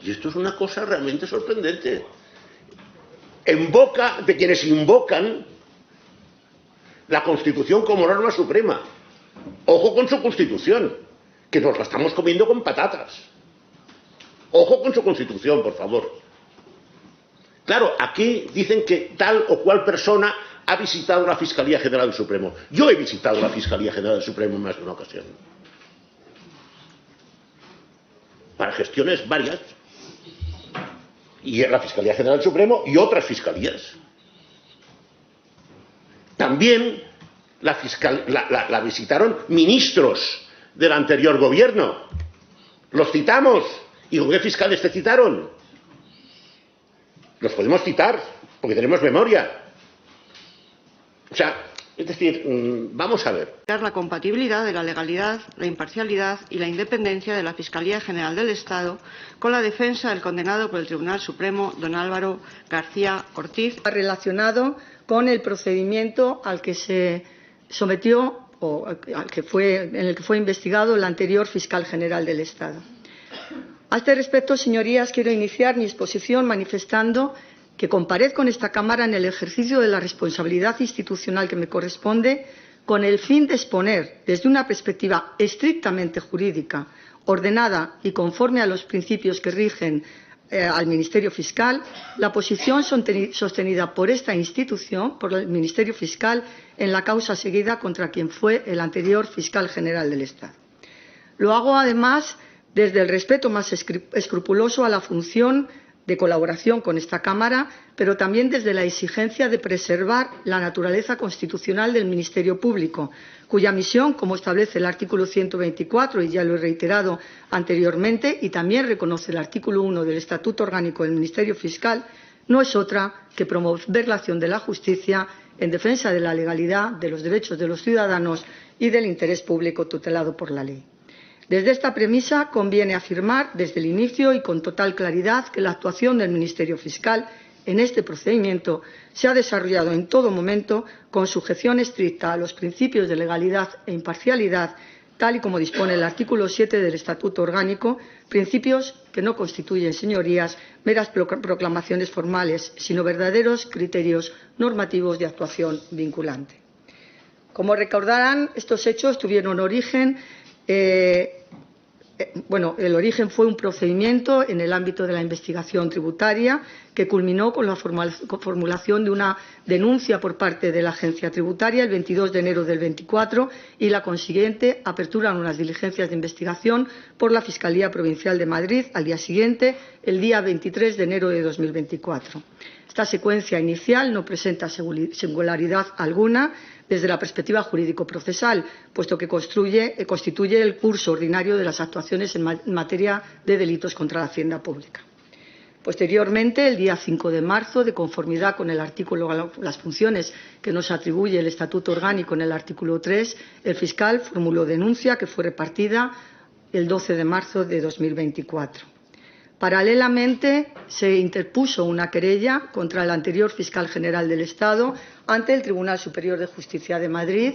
Y esto es una cosa realmente sorprendente. En boca de quienes invocan la Constitución como norma suprema. Ojo con su Constitución, que nos la estamos comiendo con patatas. Ojo con su Constitución, por favor. Claro, aquí dicen que tal o cual persona ha visitado la Fiscalía General del Supremo. Yo he visitado la Fiscalía General del Supremo en más de una ocasión. Para gestiones varias. Y en la Fiscalía General del Supremo y otras fiscalías. También la visitaron ministros del anterior gobierno. Los citamos. ¿Y con qué fiscales te citaron? Los podemos citar, porque tenemos memoria. O sea, Es decir, vamos a ver. La compatibilidad de la legalidad, la imparcialidad y la independencia de la Fiscalía General del Estado con la defensa del condenado por el Tribunal Supremo, don Álvaro García Ortiz. Relacionado con el procedimiento al que se sometió o en el que fue investigado el anterior fiscal general del Estado. A este respecto, señorías, quiero iniciar mi exposición manifestando que comparezco en esta Cámara en el ejercicio de la responsabilidad institucional que me corresponde con el fin de exponer, desde una perspectiva estrictamente jurídica, ordenada y conforme a los principios que rigen al Ministerio Fiscal, la posición sostenida por esta institución, por el Ministerio Fiscal, en la causa seguida contra quien fue el anterior fiscal general del Estado. Lo hago, además, desde el respeto más escrupuloso a la función de colaboración con esta Cámara, pero también desde la exigencia de preservar la naturaleza constitucional del Ministerio Público, cuya misión, como establece el artículo 124, y ya lo he reiterado anteriormente, y también reconoce el artículo 1 del Estatuto Orgánico del Ministerio Fiscal, no es otra que promover la acción de la justicia en defensa de la legalidad, de los derechos de los ciudadanos y del interés público tutelado por la ley. Desde esta premisa conviene afirmar desde el inicio y con total claridad que la actuación del Ministerio Fiscal en este procedimiento se ha desarrollado en todo momento con sujeción estricta a los principios de legalidad e imparcialidad, tal y como dispone el artículo 7 del Estatuto Orgánico, principios que no constituyen, señorías, meras proclamaciones formales, sino verdaderos criterios normativos de actuación vinculante. Como recordarán, estos hechos tuvieron origen el origen fue un procedimiento en el ámbito de la investigación tributaria que culminó con la formulación de una denuncia por parte de la agencia tributaria el 22 de enero del 24 y la consiguiente apertura de unas diligencias de investigación por la Fiscalía Provincial de Madrid al día siguiente, el día 23 de enero de 2024. Esta secuencia inicial no presenta singularidad alguna desde la perspectiva jurídico-procesal, puesto que constituye el curso ordinario de las actuaciones en materia de delitos contra la hacienda pública. Posteriormente, el día 5 de marzo, de conformidad con el artículo, las funciones que nos atribuye el Estatuto Orgánico en el artículo 3, el fiscal formuló denuncia que fue repartida el 12 de marzo de 2024. Paralelamente, se interpuso una querella contra el anterior fiscal general del Estado ante el Tribunal Superior de Justicia de Madrid.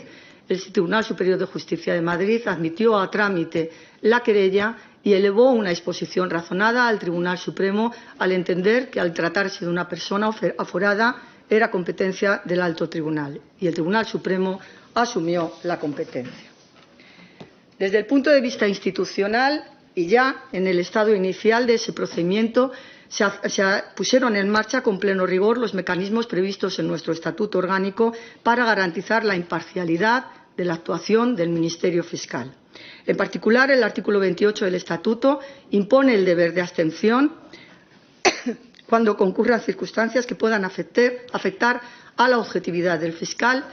El Tribunal Superior de Justicia de Madrid admitió a trámite la querella y elevó una exposición razonada al Tribunal Supremo al entender que, al tratarse de una persona aforada, era competencia del alto tribunal y el Tribunal Supremo asumió la competencia. Desde el punto de vista institucional, y ya en el estado inicial de ese procedimiento se pusieron en marcha con pleno rigor los mecanismos previstos en nuestro Estatuto Orgánico para garantizar la imparcialidad de la actuación del Ministerio Fiscal. En particular, el artículo 28 del Estatuto impone el deber de abstención cuando concurran circunstancias que puedan afectar a la objetividad del fiscal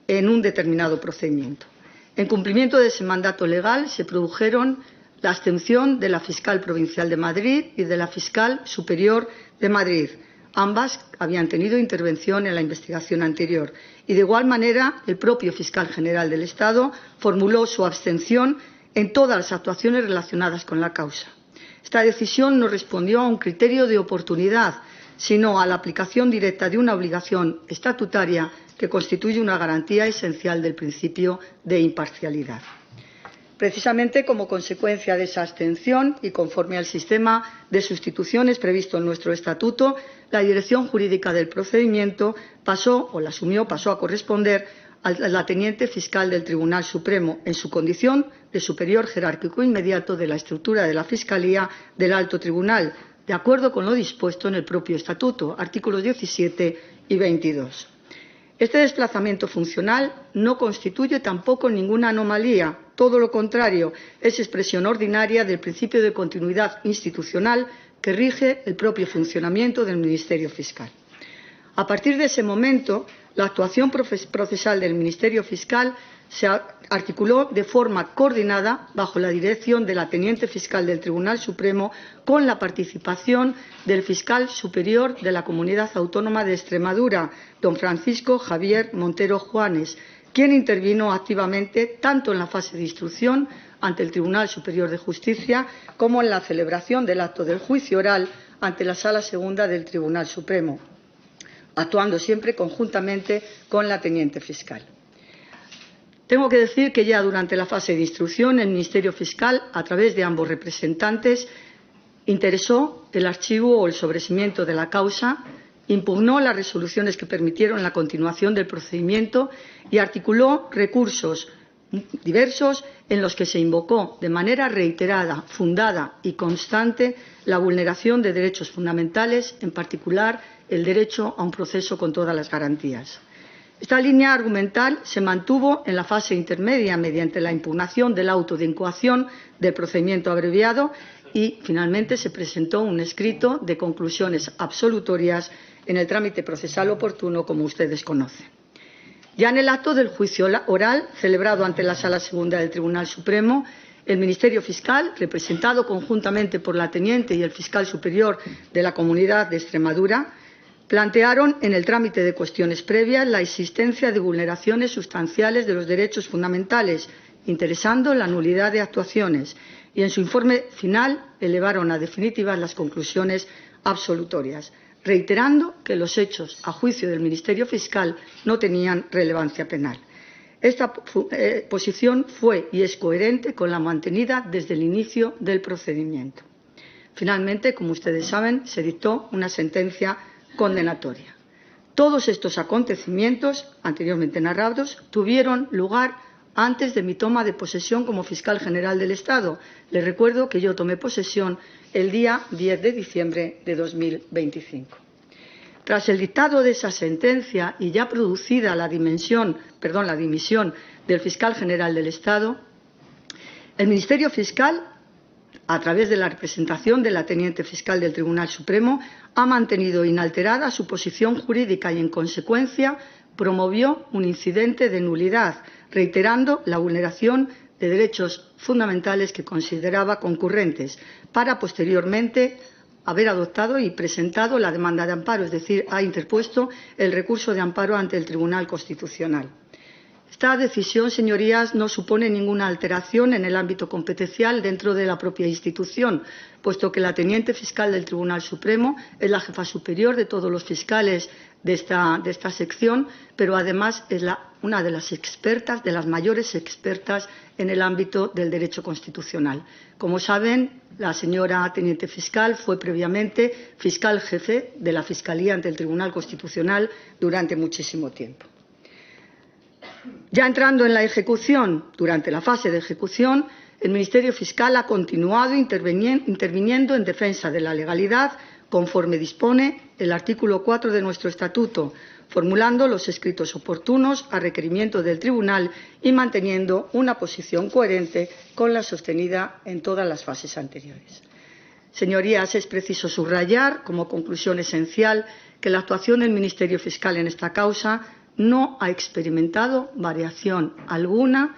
en un determinado procedimiento. En cumplimiento de ese mandato legal se produjeron la abstención de la fiscal provincial de Madrid y de la fiscal superior de Madrid. Ambas habían tenido intervención en la investigación anterior y, de igual manera, el propio fiscal general del Estado formuló su abstención en todas las actuaciones relacionadas con la causa. Esta decisión no respondió a un criterio de oportunidad, sino a la aplicación directa de una obligación estatutaria que constituye una garantía esencial del principio de imparcialidad. Precisamente como consecuencia de esa abstención y conforme al sistema de sustituciones previsto en nuestro Estatuto, la dirección jurídica del procedimiento pasó a corresponder a la teniente fiscal del Tribunal Supremo en su condición de superior jerárquico inmediato de la estructura de la Fiscalía del Alto Tribunal, de acuerdo con lo dispuesto en el propio Estatuto, artículos 17 y 22. Este desplazamiento funcional no constituye tampoco ninguna anomalía, todo lo contrario, es expresión ordinaria del principio de continuidad institucional que rige el propio funcionamiento del Ministerio Fiscal. A partir de ese momento, la actuación procesal del Ministerio Fiscal se articuló de forma coordinada bajo la dirección de la teniente fiscal del Tribunal Supremo, con la participación del fiscal superior de la Comunidad Autónoma de Extremadura, don Francisco Javier Montero Juanes, quien intervino activamente tanto en la fase de instrucción ante el Tribunal Superior de Justicia como en la celebración del acto del juicio oral ante la Sala Segunda del Tribunal Supremo, actuando siempre conjuntamente con la teniente fiscal. Tengo que decir que ya durante la fase de instrucción el Ministerio Fiscal, a través de ambos representantes, interesó el archivo o el sobreseimiento de la causa, impugnó las resoluciones que permitieron la continuación del procedimiento y articuló recursos diversos en los que se invocó de manera reiterada, fundada y constante la vulneración de derechos fundamentales, en particular el derecho a un proceso con todas las garantías. Esta línea argumental se mantuvo en la fase intermedia mediante la impugnación del auto de incoación del procedimiento abreviado y, finalmente, se presentó un escrito de conclusiones absolutorias en el trámite procesal oportuno, como ustedes conocen. Ya en el acto del juicio oral, celebrado ante la Sala Segunda del Tribunal Supremo, el Ministerio Fiscal, representado conjuntamente por la teniente y el fiscal superior de la Comunidad de Extremadura, plantearon en el trámite de cuestiones previas la existencia de vulneraciones sustanciales de los derechos fundamentales, interesando la nulidad de actuaciones, y en su informe final elevaron a definitivas las conclusiones absolutorias, reiterando que los hechos, a juicio del Ministerio Fiscal, no tenían relevancia penal. Esta posición fue y es coherente con la mantenida desde el inicio del procedimiento. Finalmente, como ustedes saben, se dictó una sentencia condenatoria. Todos estos acontecimientos anteriormente narrados tuvieron lugar antes de mi toma de posesión como fiscal general del Estado. Les recuerdo que yo tomé posesión el día 10 de diciembre de 2025. Tras el dictado de esa sentencia y ya producida la dimisión del fiscal general del Estado, el Ministerio Fiscal, a través de la representación de la teniente fiscal del Tribunal Supremo, ha mantenido inalterada su posición jurídica y, en consecuencia, promovió un incidente de nulidad, reiterando la vulneración de derechos fundamentales que consideraba concurrentes, para posteriormente haber adoptado y presentado la demanda de amparo, es decir, ha interpuesto el recurso de amparo ante el Tribunal Constitucional. Esta decisión, señorías, no supone ninguna alteración en el ámbito competencial dentro de la propia institución, puesto que la teniente fiscal del Tribunal Supremo es la jefa superior de todos los fiscales de esta sección, pero además es una de las expertas, de las mayores expertas en el ámbito del derecho constitucional. Como saben, la señora teniente fiscal fue previamente fiscal jefe de la Fiscalía ante el Tribunal Constitucional durante muchísimo tiempo. Ya entrando en la ejecución, durante la fase de ejecución, el Ministerio Fiscal ha continuado interviniendo en defensa de la legalidad, conforme dispone el artículo 4 de nuestro Estatuto, formulando los escritos oportunos a requerimiento del Tribunal y manteniendo una posición coherente con la sostenida en todas las fases anteriores. Señorías, es preciso subrayar, como conclusión esencial, que la actuación del Ministerio Fiscal en esta causa no ha experimentado variación alguna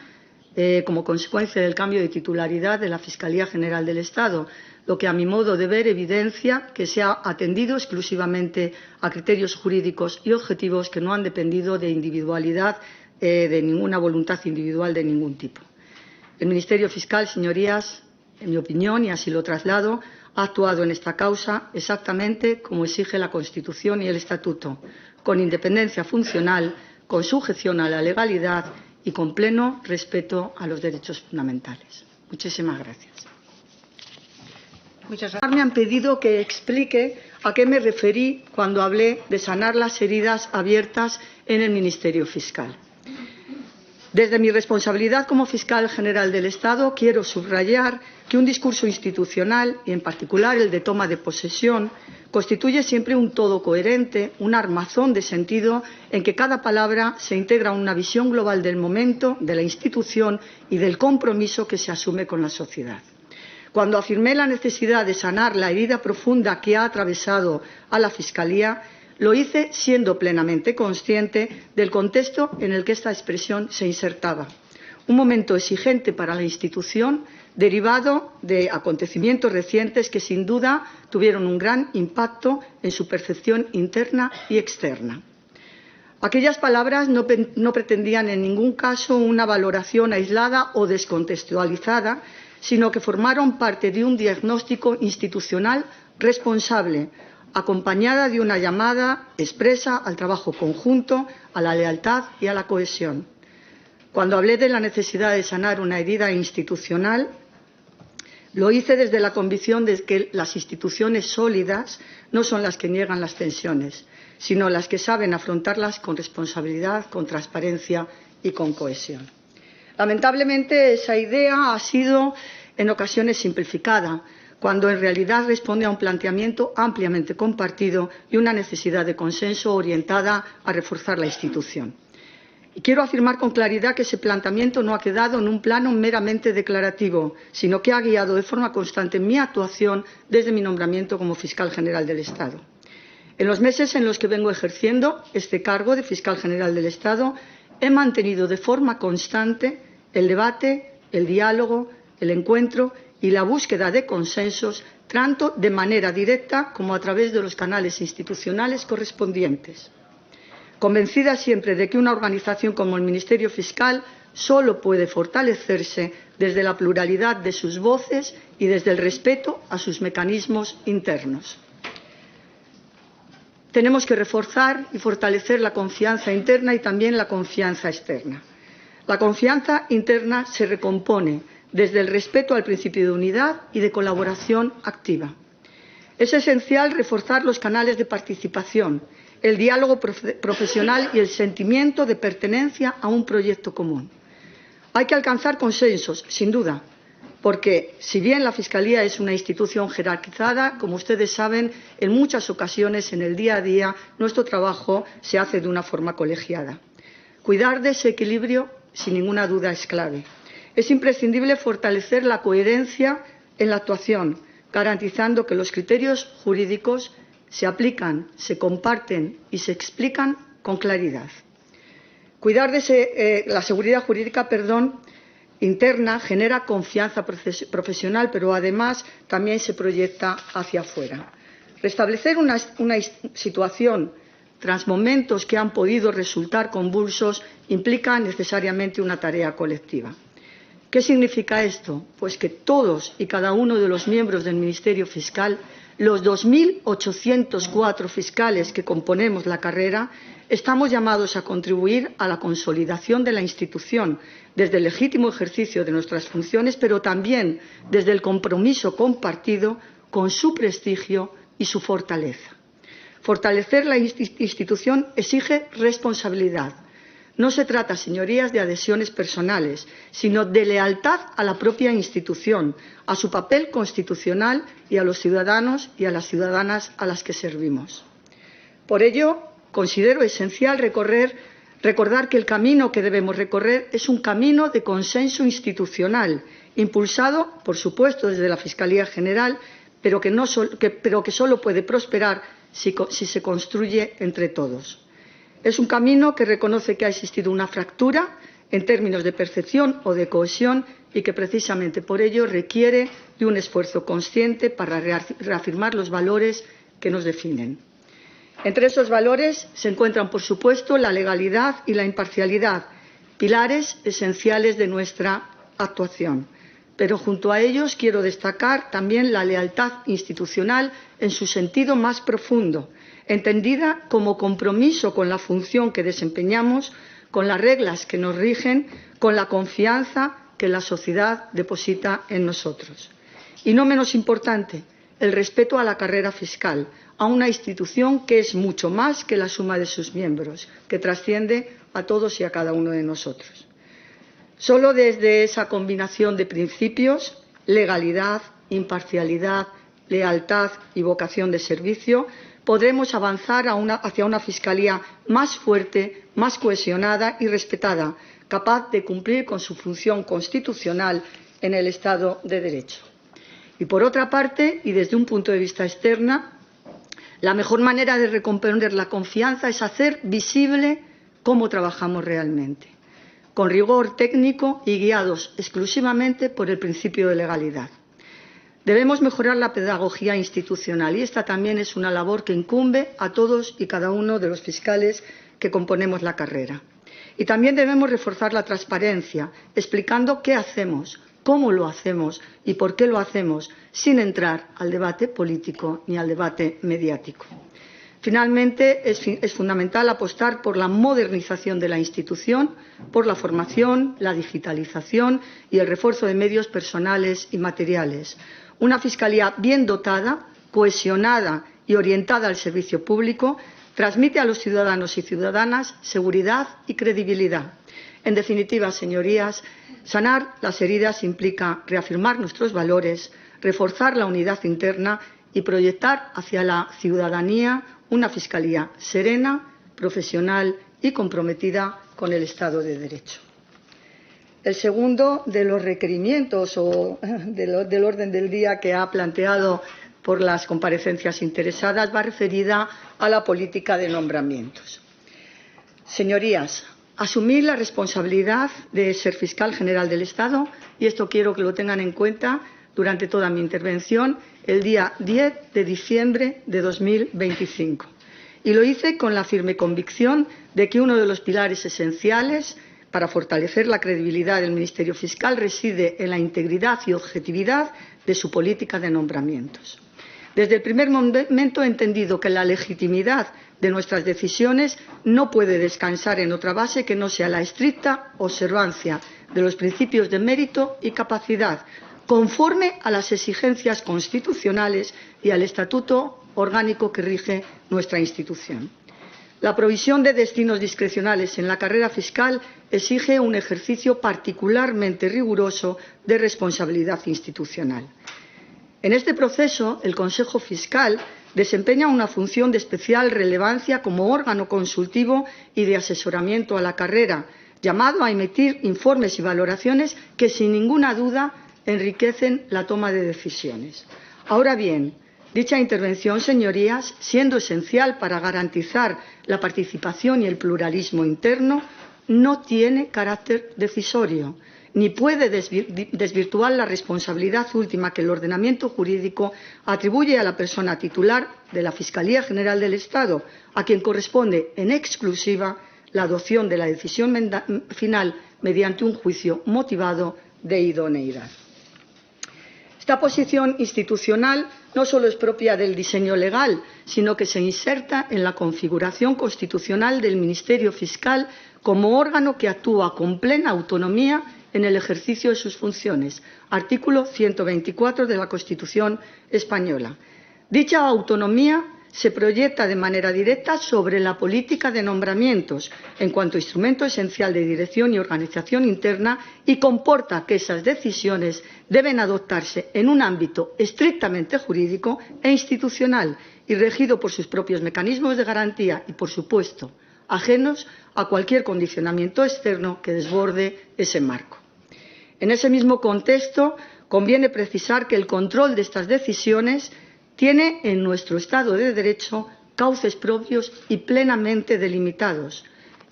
como consecuencia del cambio de titularidad de la Fiscalía General del Estado, lo que, a mi modo de ver, evidencia que se ha atendido exclusivamente a criterios jurídicos y objetivos que no han dependido de individualidad, de ninguna voluntad individual de ningún tipo. El Ministerio Fiscal, señorías, en mi opinión, y así lo traslado, ha actuado en esta causa exactamente como exige la Constitución y el Estatuto, con independencia funcional, con sujeción a la legalidad y con pleno respeto a los derechos fundamentales. Muchísimas gracias. Me han pedido que explique a qué me referí cuando hablé de sanar las heridas abiertas en el Ministerio Fiscal. Desde mi responsabilidad como fiscal general del Estado, quiero subrayar que un discurso institucional, y en particular el de toma de posesión, constituye siempre un todo coherente, un armazón de sentido en que cada palabra se integra a una visión global del momento, de la institución y del compromiso que se asume con la sociedad. Cuando afirmé la necesidad de sanar la herida profunda que ha atravesado a la Fiscalía, lo hice siendo plenamente consciente del contexto en el que esta expresión se insertaba. un momento exigente para la institución, derivado de acontecimientos recientes que sin duda tuvieron un gran impacto en su percepción interna y externa. Aquellas palabras no pretendían en ningún caso una valoración aislada o descontextualizada, sino que formaron parte de un diagnóstico institucional responsable, acompañada de una llamada expresa al trabajo conjunto, a la lealtad y a la cohesión. Cuando hablé de la necesidad de sanar una herida institucional, lo hice desde la convicción de que las instituciones sólidas no son las que niegan las tensiones, sino las que saben afrontarlas con responsabilidad, con transparencia y con cohesión. Lamentablemente, esa idea ha sido en ocasiones simplificada, cuando en realidad responde a un planteamiento ampliamente compartido y una necesidad de consenso orientada a reforzar la institución. Y quiero afirmar con claridad que ese planteamiento no ha quedado en un plano meramente declarativo, sino que ha guiado de forma constante mi actuación desde mi nombramiento como fiscal general del Estado. En los meses en los que vengo ejerciendo este cargo de fiscal general del Estado, he mantenido de forma constante el debate, el diálogo, el encuentro y la búsqueda de consensos, tanto de manera directa como a través de los canales institucionales correspondientes. Convencida siempre de que una organización como el Ministerio Fiscal solo puede fortalecerse desde la pluralidad de sus voces y desde el respeto a sus mecanismos internos. Tenemos que reforzar y fortalecer la confianza interna y también la confianza externa. La confianza interna se recompone desde el respeto al principio de unidad y de colaboración activa. Es esencial reforzar los canales de participación, el diálogo profesional y el sentimiento de pertenencia a un proyecto común. Hay que alcanzar consensos, sin duda, porque si bien la Fiscalía es una institución jerarquizada, como ustedes saben, en muchas ocasiones en el día a día nuestro trabajo se hace de una forma colegiada. Cuidar de ese equilibrio, sin ninguna duda, es clave. Es imprescindible fortalecer la coherencia en la actuación, garantizando que los criterios jurídicos se aplican, se comparten y se explican con claridad. Cuidar de la seguridad jurídica interna genera confianza profesional, pero además también se proyecta hacia afuera. Restablecer una situación tras momentos que han podido resultar convulsos implica necesariamente una tarea colectiva. ¿Qué significa esto? Pues que todos y cada uno de los miembros del Ministerio Fiscal, los 2.804 fiscales que componemos la carrera, estamos llamados a contribuir a la consolidación de la institución desde el legítimo ejercicio de nuestras funciones, pero también desde el compromiso compartido con su prestigio y su fortaleza. Fortalecer la institución exige responsabilidad. No se trata, señorías, de adhesiones personales, sino de lealtad a la propia institución, a su papel constitucional y a los ciudadanos y a las ciudadanas a las que servimos. Por ello, considero esencial recordar que el camino que debemos recorrer es un camino de consenso institucional, impulsado, por supuesto, desde la Fiscalía General, pero que solo puede prosperar si se construye entre todos. Es un camino que reconoce que ha existido una fractura en términos de percepción o de cohesión y que precisamente por ello requiere de un esfuerzo consciente para reafirmar los valores que nos definen. Entre esos valores se encuentran, por supuesto, la legalidad y la imparcialidad, pilares esenciales de nuestra actuación. Pero junto a ellos quiero destacar también la lealtad institucional en su sentido más profundo, entendida como compromiso con la función que desempeñamos, con las reglas que nos rigen, con la confianza que la sociedad deposita en nosotros. Y no menos importante, el respeto a la carrera fiscal, a una institución que es mucho más que la suma de sus miembros, que trasciende a todos y a cada uno de nosotros. Solo desde esa combinación de principios, legalidad, imparcialidad, lealtad y vocación de servicio, podremos avanzar hacia una Fiscalía más fuerte, más cohesionada y respetada, capaz de cumplir con su función constitucional en el Estado de Derecho. Y por otra parte, y desde un punto de vista externo, la mejor manera de recomponer la confianza es hacer visible cómo trabajamos realmente. con rigor técnico y guiados exclusivamente por el principio de legalidad. Debemos mejorar la pedagogía institucional y esta también es una labor que incumbe a todos y cada uno de los fiscales que componemos la carrera. Y también debemos reforzar la transparencia, explicando qué hacemos, cómo lo hacemos y por qué lo hacemos, sin entrar al debate político ni al debate mediático. Finalmente, es fundamental apostar por la modernización de la institución, por la formación, la digitalización y el refuerzo de medios personales y materiales. Una Fiscalía bien dotada, cohesionada y orientada al servicio público transmite a los ciudadanos y ciudadanas seguridad y credibilidad. En definitiva, señorías, sanar las heridas implica reafirmar nuestros valores, reforzar la unidad interna y proyectar hacia la ciudadanía una Fiscalía serena, profesional y comprometida con el Estado de Derecho. El segundo de los requerimientos o del orden del día que ha planteado por las comparecencias interesadas va referida a la política de nombramientos. Señorías, asumir la responsabilidad de ser fiscal general del Estado, y esto quiero que lo tengan en cuenta durante toda mi intervención, el día 10 de diciembre de 2025. Y lo hice con la firme convicción de que uno de los pilares esenciales para fortalecer la credibilidad del Ministerio Fiscal reside en la integridad y objetividad de su política de nombramientos. Desde el primer momento he entendido que la legitimidad de nuestras decisiones no puede descansar en otra base que no sea la estricta observancia de los principios de mérito y capacidad, conforme a las exigencias constitucionales y al estatuto orgánico que rige nuestra institución. La provisión de destinos discrecionales en la carrera fiscal exige un ejercicio particularmente riguroso de responsabilidad institucional. En este proceso, el Consejo Fiscal desempeña una función de especial relevancia como órgano consultivo y de asesoramiento a la carrera, llamado a emitir informes y valoraciones que, sin ninguna duda, enriquecen la toma de decisiones. Ahora bien, dicha intervención, señorías, siendo esencial para garantizar la participación y el pluralismo interno, no tiene carácter decisorio, ni puede desvirtuar la responsabilidad última que el ordenamiento jurídico atribuye a la persona titular de la Fiscalía General del Estado, a quien corresponde en exclusiva la adopción de la decisión final mediante un juicio motivado de idoneidad. Esta posición institucional no solo es propia del diseño legal, sino que se inserta en la configuración constitucional del Ministerio Fiscal como órgano que actúa con plena autonomía en el ejercicio de sus funciones. Artículo 124 de la Constitución española. Dicha autonomía se proyecta de manera directa sobre la política de nombramientos en cuanto instrumento esencial de dirección y organización interna y comporta que esas decisiones deben adoptarse en un ámbito estrictamente jurídico e institucional y regido por sus propios mecanismos de garantía y, por supuesto, ajenos a cualquier condicionamiento externo que desborde ese marco. En ese mismo contexto, conviene precisar que el control de estas decisiones tiene en nuestro Estado de Derecho cauces propios y plenamente delimitados.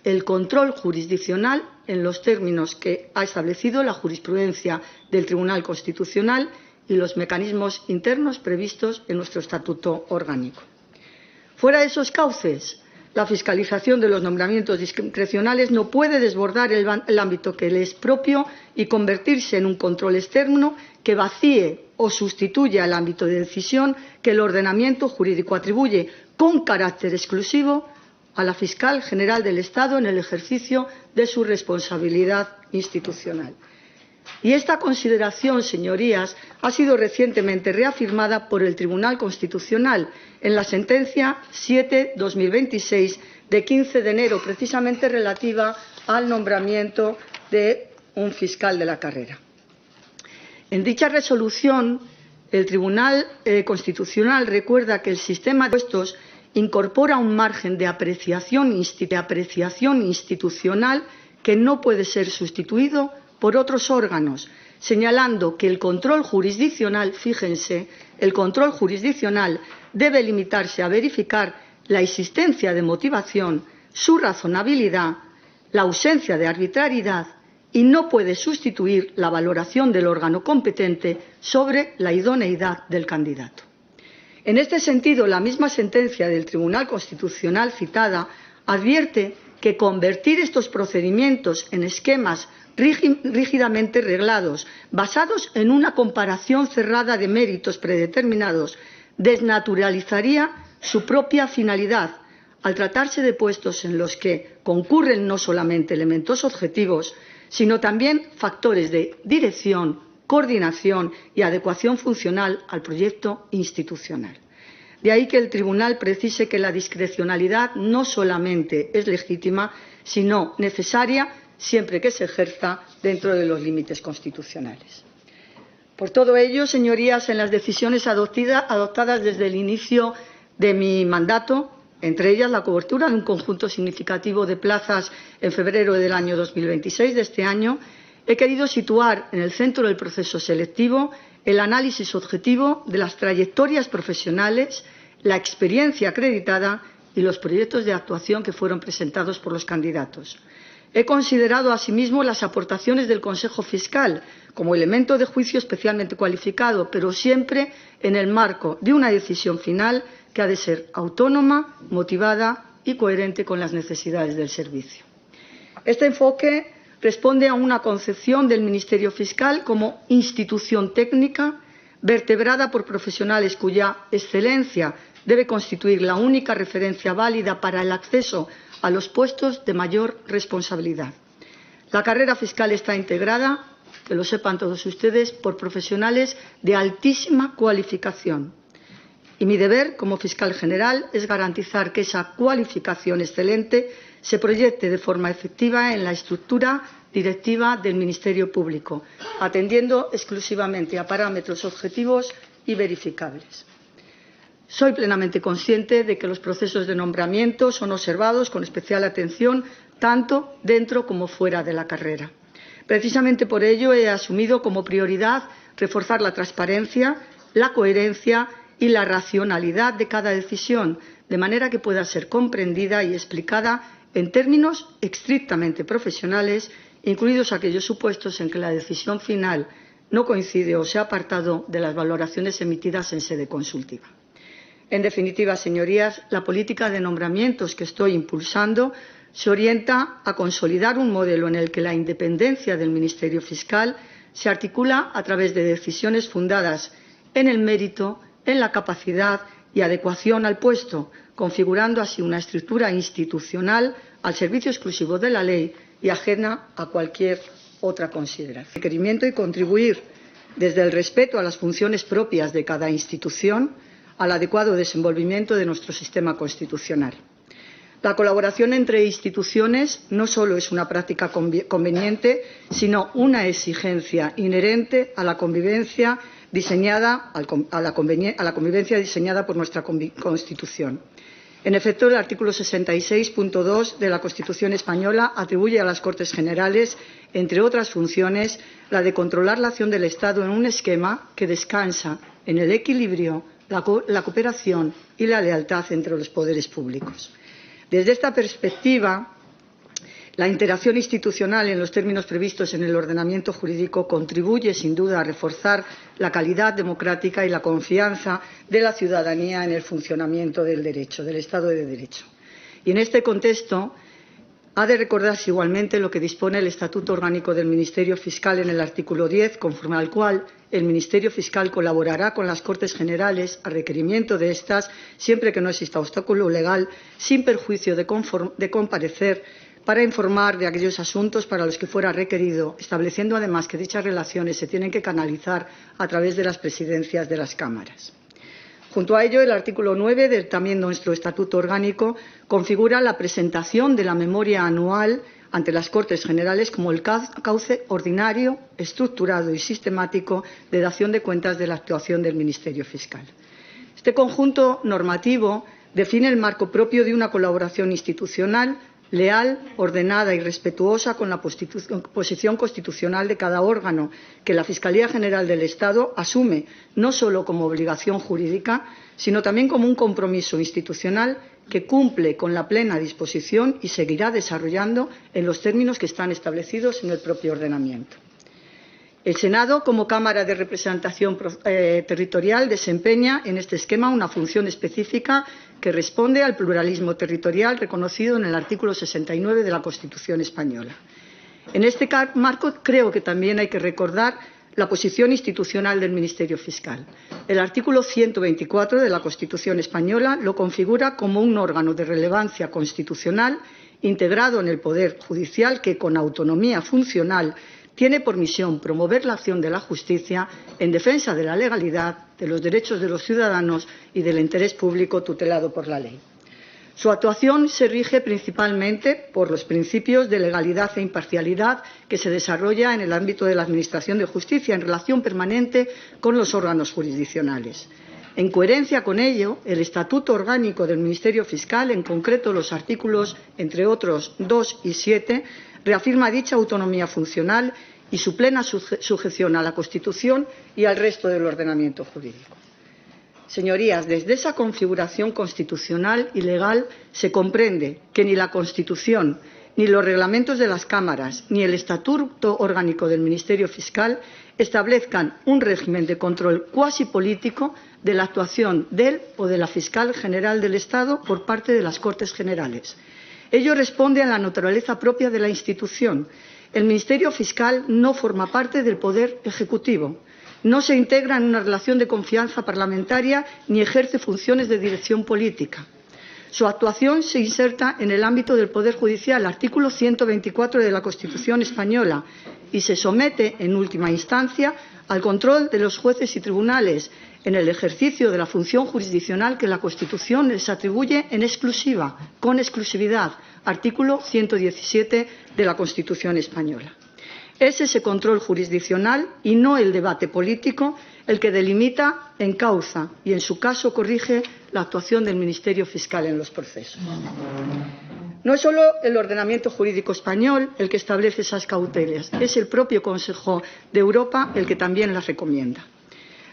El control jurisdiccional en los términos que ha establecido la jurisprudencia del Tribunal Constitucional y los mecanismos internos previstos en nuestro Estatuto Orgánico. Fuera de esos cauces, la fiscalización de los nombramientos discrecionales no puede desbordar el ámbito que le es propio y convertirse en un control externo que vacíe o sustituya el ámbito de decisión que el ordenamiento jurídico atribuye con carácter exclusivo a la Fiscal General del Estado en el ejercicio de su responsabilidad institucional. Y esta consideración, señorías, ha sido recientemente reafirmada por el Tribunal Constitucional en la sentencia 7/2026 de 15 de enero, precisamente relativa al nombramiento de un fiscal de la carrera. En dicha resolución, el Tribunal Constitucional recuerda que el sistema de impuestos incorpora un margen de apreciación institucional que no puede ser sustituido por otros órganos, señalando que el control jurisdiccional, fíjense, el control jurisdiccional debe limitarse a verificar la existencia de motivación, su razonabilidad, la ausencia de arbitrariedad y no puede sustituir la valoración del órgano competente sobre la idoneidad del candidato. En este sentido, la misma sentencia del Tribunal Constitucional citada advierte que convertir estos procedimientos en esquemas rígidamente reglados, basados en una comparación cerrada de méritos predeterminados, desnaturalizaría su propia finalidad, al tratarse de puestos en los que concurren no solamente elementos objetivos, sino también factores de dirección, coordinación y adecuación funcional al proyecto institucional. De ahí que el Tribunal precise que la discrecionalidad no solamente es legítima, sino necesaria siempre que se ejerza dentro de los límites constitucionales. Por todo ello, señorías, en las decisiones adoptadas desde el inicio de mi mandato, entre ellas la cobertura de un conjunto significativo de plazas en febrero del año 2026 de este año, he querido situar en el centro del proceso selectivo el análisis objetivo de las trayectorias profesionales, la experiencia acreditada y los proyectos de actuación que fueron presentados por los candidatos. He considerado asimismo las aportaciones del Consejo Fiscal como elemento de juicio especialmente cualificado, pero siempre en el marco de una decisión final que ha de ser autónoma, motivada y coherente con las necesidades del servicio. Este enfoque responde a una concepción del Ministerio Fiscal como institución técnica vertebrada por profesionales cuya excelencia debe constituir la única referencia válida para el acceso a los puestos de mayor responsabilidad. La carrera fiscal está integrada, que lo sepan todos ustedes, por profesionales de altísima cualificación. Y mi deber como fiscal general es garantizar que esa cualificación excelente se proyecte de forma efectiva en la estructura directiva del Ministerio Público, atendiendo exclusivamente a parámetros objetivos y verificables. Soy plenamente consciente de que los procesos de nombramiento son observados con especial atención tanto dentro como fuera de la carrera. Precisamente por ello he asumido como prioridad reforzar la transparencia, la coherencia y la racionalidad de cada decisión, de manera que pueda ser comprendida y explicada en términos estrictamente profesionales, incluidos aquellos supuestos en que la decisión final no coincide o se ha apartado de las valoraciones emitidas en sede consultiva. En definitiva, señorías, la política de nombramientos que estoy impulsando se orienta a consolidar un modelo en el que la independencia del Ministerio Fiscal se articula a través de decisiones fundadas en el mérito, en la capacidad y adecuación al puesto, configurando así una estructura institucional al servicio exclusivo de la ley y ajena a cualquier otra consideración. Requerimiento y contribuir desde el respeto a las funciones propias de cada institución al adecuado desenvolvimiento de nuestro sistema constitucional. La colaboración entre instituciones no solo es una práctica conveniente, sino una exigencia inherente a la convivencia diseñada, por nuestra Constitución. En efecto, el artículo 66.2 de la Constitución española atribuye a las Cortes Generales, entre otras funciones, la de controlar la acción del Estado en un esquema que descansa en el equilibrio, la cooperación y la lealtad entre los poderes públicos. Desde esta perspectiva, la interacción institucional en los términos previstos en el ordenamiento jurídico contribuye, sin duda, a reforzar la calidad democrática y la confianza de la ciudadanía en el funcionamiento del derecho, del Estado de Derecho. Y en este contexto, ha de recordarse igualmente lo que dispone el Estatuto Orgánico del Ministerio Fiscal en el artículo 10, conforme al cual el Ministerio Fiscal colaborará con las Cortes Generales a requerimiento de éstas, siempre que no exista obstáculo legal, sin perjuicio de comparecer, para informar de aquellos asuntos para los que fuera requerido, estableciendo además que dichas relaciones se tienen que canalizar a través de las presidencias de las cámaras. Junto a ello, el artículo 9 de también nuestro Estatuto Orgánico configura la presentación de la memoria anual ante las Cortes Generales como el cauce ordinario, estructurado y sistemático de dación de cuentas de la actuación del Ministerio Fiscal. Este conjunto normativo define el marco propio de una colaboración institucional leal, ordenada y respetuosa con la posición constitucional de cada órgano, que la Fiscalía General del Estado asume no solo como obligación jurídica, sino también como un compromiso institucional que cumple con la plena disposición y seguirá desarrollando en los términos que están establecidos en el propio ordenamiento. El Senado, como Cámara de Representación Territorial, desempeña en este esquema una función específica que responde al pluralismo territorial reconocido en el artículo 69 de la Constitución española. En este marco, creo que también hay que recordar la posición institucional del Ministerio Fiscal. El artículo 124 de la Constitución española lo configura como un órgano de relevancia constitucional integrado en el Poder Judicial que, con autonomía funcional, tiene por misión promover la acción de la justicia en defensa de la legalidad, de los derechos de los ciudadanos y del interés público tutelado por la ley. Su actuación se rige principalmente por los principios de legalidad e imparcialidad que se desarrolla en el ámbito de la Administración de Justicia en relación permanente con los órganos jurisdiccionales. En coherencia con ello, el Estatuto Orgánico del Ministerio Fiscal, en concreto los artículos, entre otros, 2 y 7, reafirma dicha autonomía funcional y su plena sujeción a la Constitución y al resto del ordenamiento jurídico. Señorías, desde esa configuración constitucional y legal se comprende que ni la Constitución, ni los reglamentos de las cámaras, ni el Estatuto Orgánico del Ministerio Fiscal establezcan un régimen de control cuasi político de la actuación del o de la Fiscal General del Estado por parte de las Cortes Generales. Ello responde a la naturaleza propia de la institución. El Ministerio Fiscal no forma parte del Poder Ejecutivo, no se integra en una relación de confianza parlamentaria ni ejerce funciones de dirección política. Su actuación se inserta en el ámbito del Poder Judicial, artículo 124 de la Constitución española, y se somete, en última instancia, al control de los jueces y tribunales en el ejercicio de la función jurisdiccional que la Constitución les atribuye en exclusiva, con exclusividad, artículo 117 de la Constitución española. Es ese control jurisdiccional y no el debate político el que delimita, encauza y, en su caso, corrige la actuación del Ministerio Fiscal en los procesos. No es solo el ordenamiento jurídico español el que establece esas cautelas, es el propio Consejo de Europa el que también las recomienda.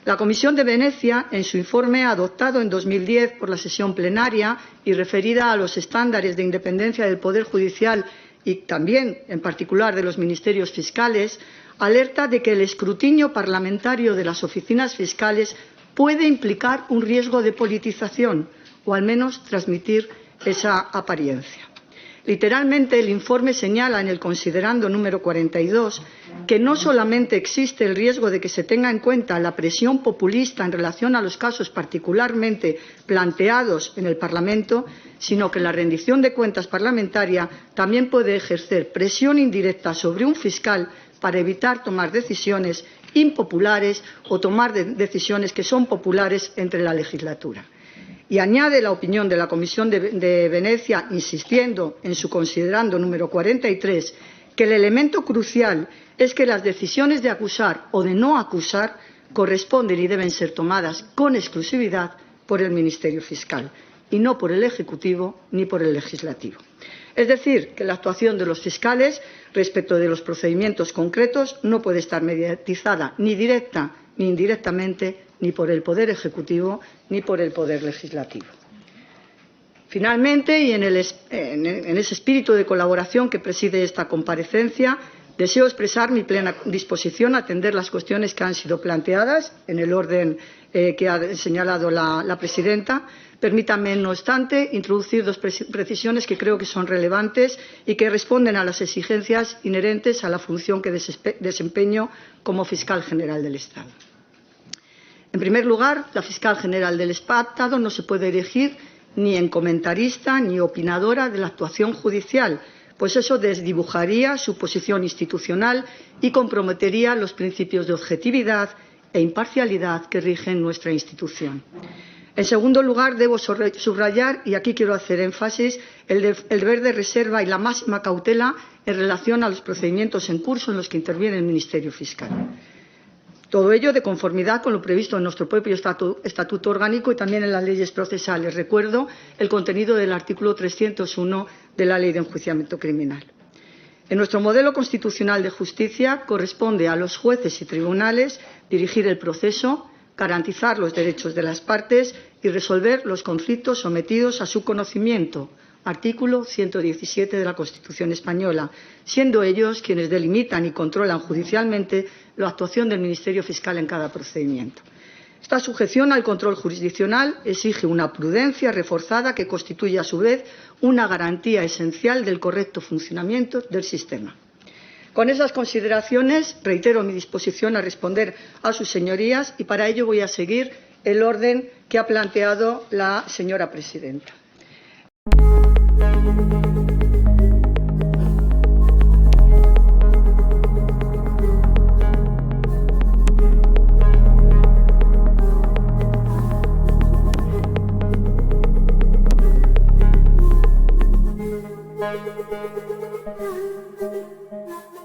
La Comisión de Venecia, en su informe adoptado en 2010 por la sesión plenaria y referida a los estándares de independencia del Poder Judicial y también, en particular, de los ministerios fiscales, alerta de que el escrutinio parlamentario de las oficinas fiscales puede implicar un riesgo de politización o, al menos, transmitir esa apariencia. Literalmente, el informe señala en el considerando número 42 que no solamente existe el riesgo de que se tenga en cuenta la presión populista en relación a los casos particularmente planteados en el Parlamento, sino que la rendición de cuentas parlamentaria también puede ejercer presión indirecta sobre un fiscal para evitar tomar decisiones impopulares o tomar decisiones que son populares entre la legislatura. Y añade la opinión de la Comisión de Venecia, insistiendo en su considerando número 43, que el elemento crucial es que las decisiones de acusar o de no acusar corresponden y deben ser tomadas con exclusividad por el Ministerio Fiscal y no por el Ejecutivo ni por el Legislativo. Es decir, que la actuación de los fiscales respecto de los procedimientos concretos no puede estar mediatizada ni directa ni indirectamente ni por el Poder Ejecutivo ni por el Poder Legislativo. Finalmente, y en ese espíritu de colaboración que preside esta comparecencia, deseo expresar mi plena disposición a atender las cuestiones que han sido planteadas en el orden que ha señalado la presidenta. Permítanme, no obstante, introducir dos precisiones que creo que son relevantes y que responden a las exigencias inherentes a la función que desempeño como fiscal general del Estado. En primer lugar, la fiscal general del Estado no se puede erigir ni en comentarista ni opinadora de la actuación judicial, pues eso desdibujaría su posición institucional y comprometería los principios de objetividad e imparcialidad que rigen nuestra institución. En segundo lugar, debo subrayar, y aquí quiero hacer énfasis, el deber de reserva y la máxima cautela en relación a los procedimientos en curso en los que interviene el Ministerio Fiscal. Todo ello de conformidad con lo previsto en nuestro propio Estatuto Orgánico y también en las leyes procesales. Recuerdo el contenido del artículo 301 de la Ley de Enjuiciamiento Criminal. En nuestro modelo constitucional de justicia corresponde a los jueces y tribunales dirigir el proceso, garantizar los derechos de las partes y resolver los conflictos sometidos a su conocimiento, artículo 117 de la Constitución española, siendo ellos quienes delimitan y controlan judicialmente la actuación del Ministerio Fiscal en cada procedimiento. Esta sujeción al control jurisdiccional exige una prudencia reforzada que constituye, a su vez, una garantía esencial del correcto funcionamiento del sistema. Con esas consideraciones, reitero mi disposición a responder a sus señorías y para ello voy a seguir el orden que ha planteado la señora presidenta.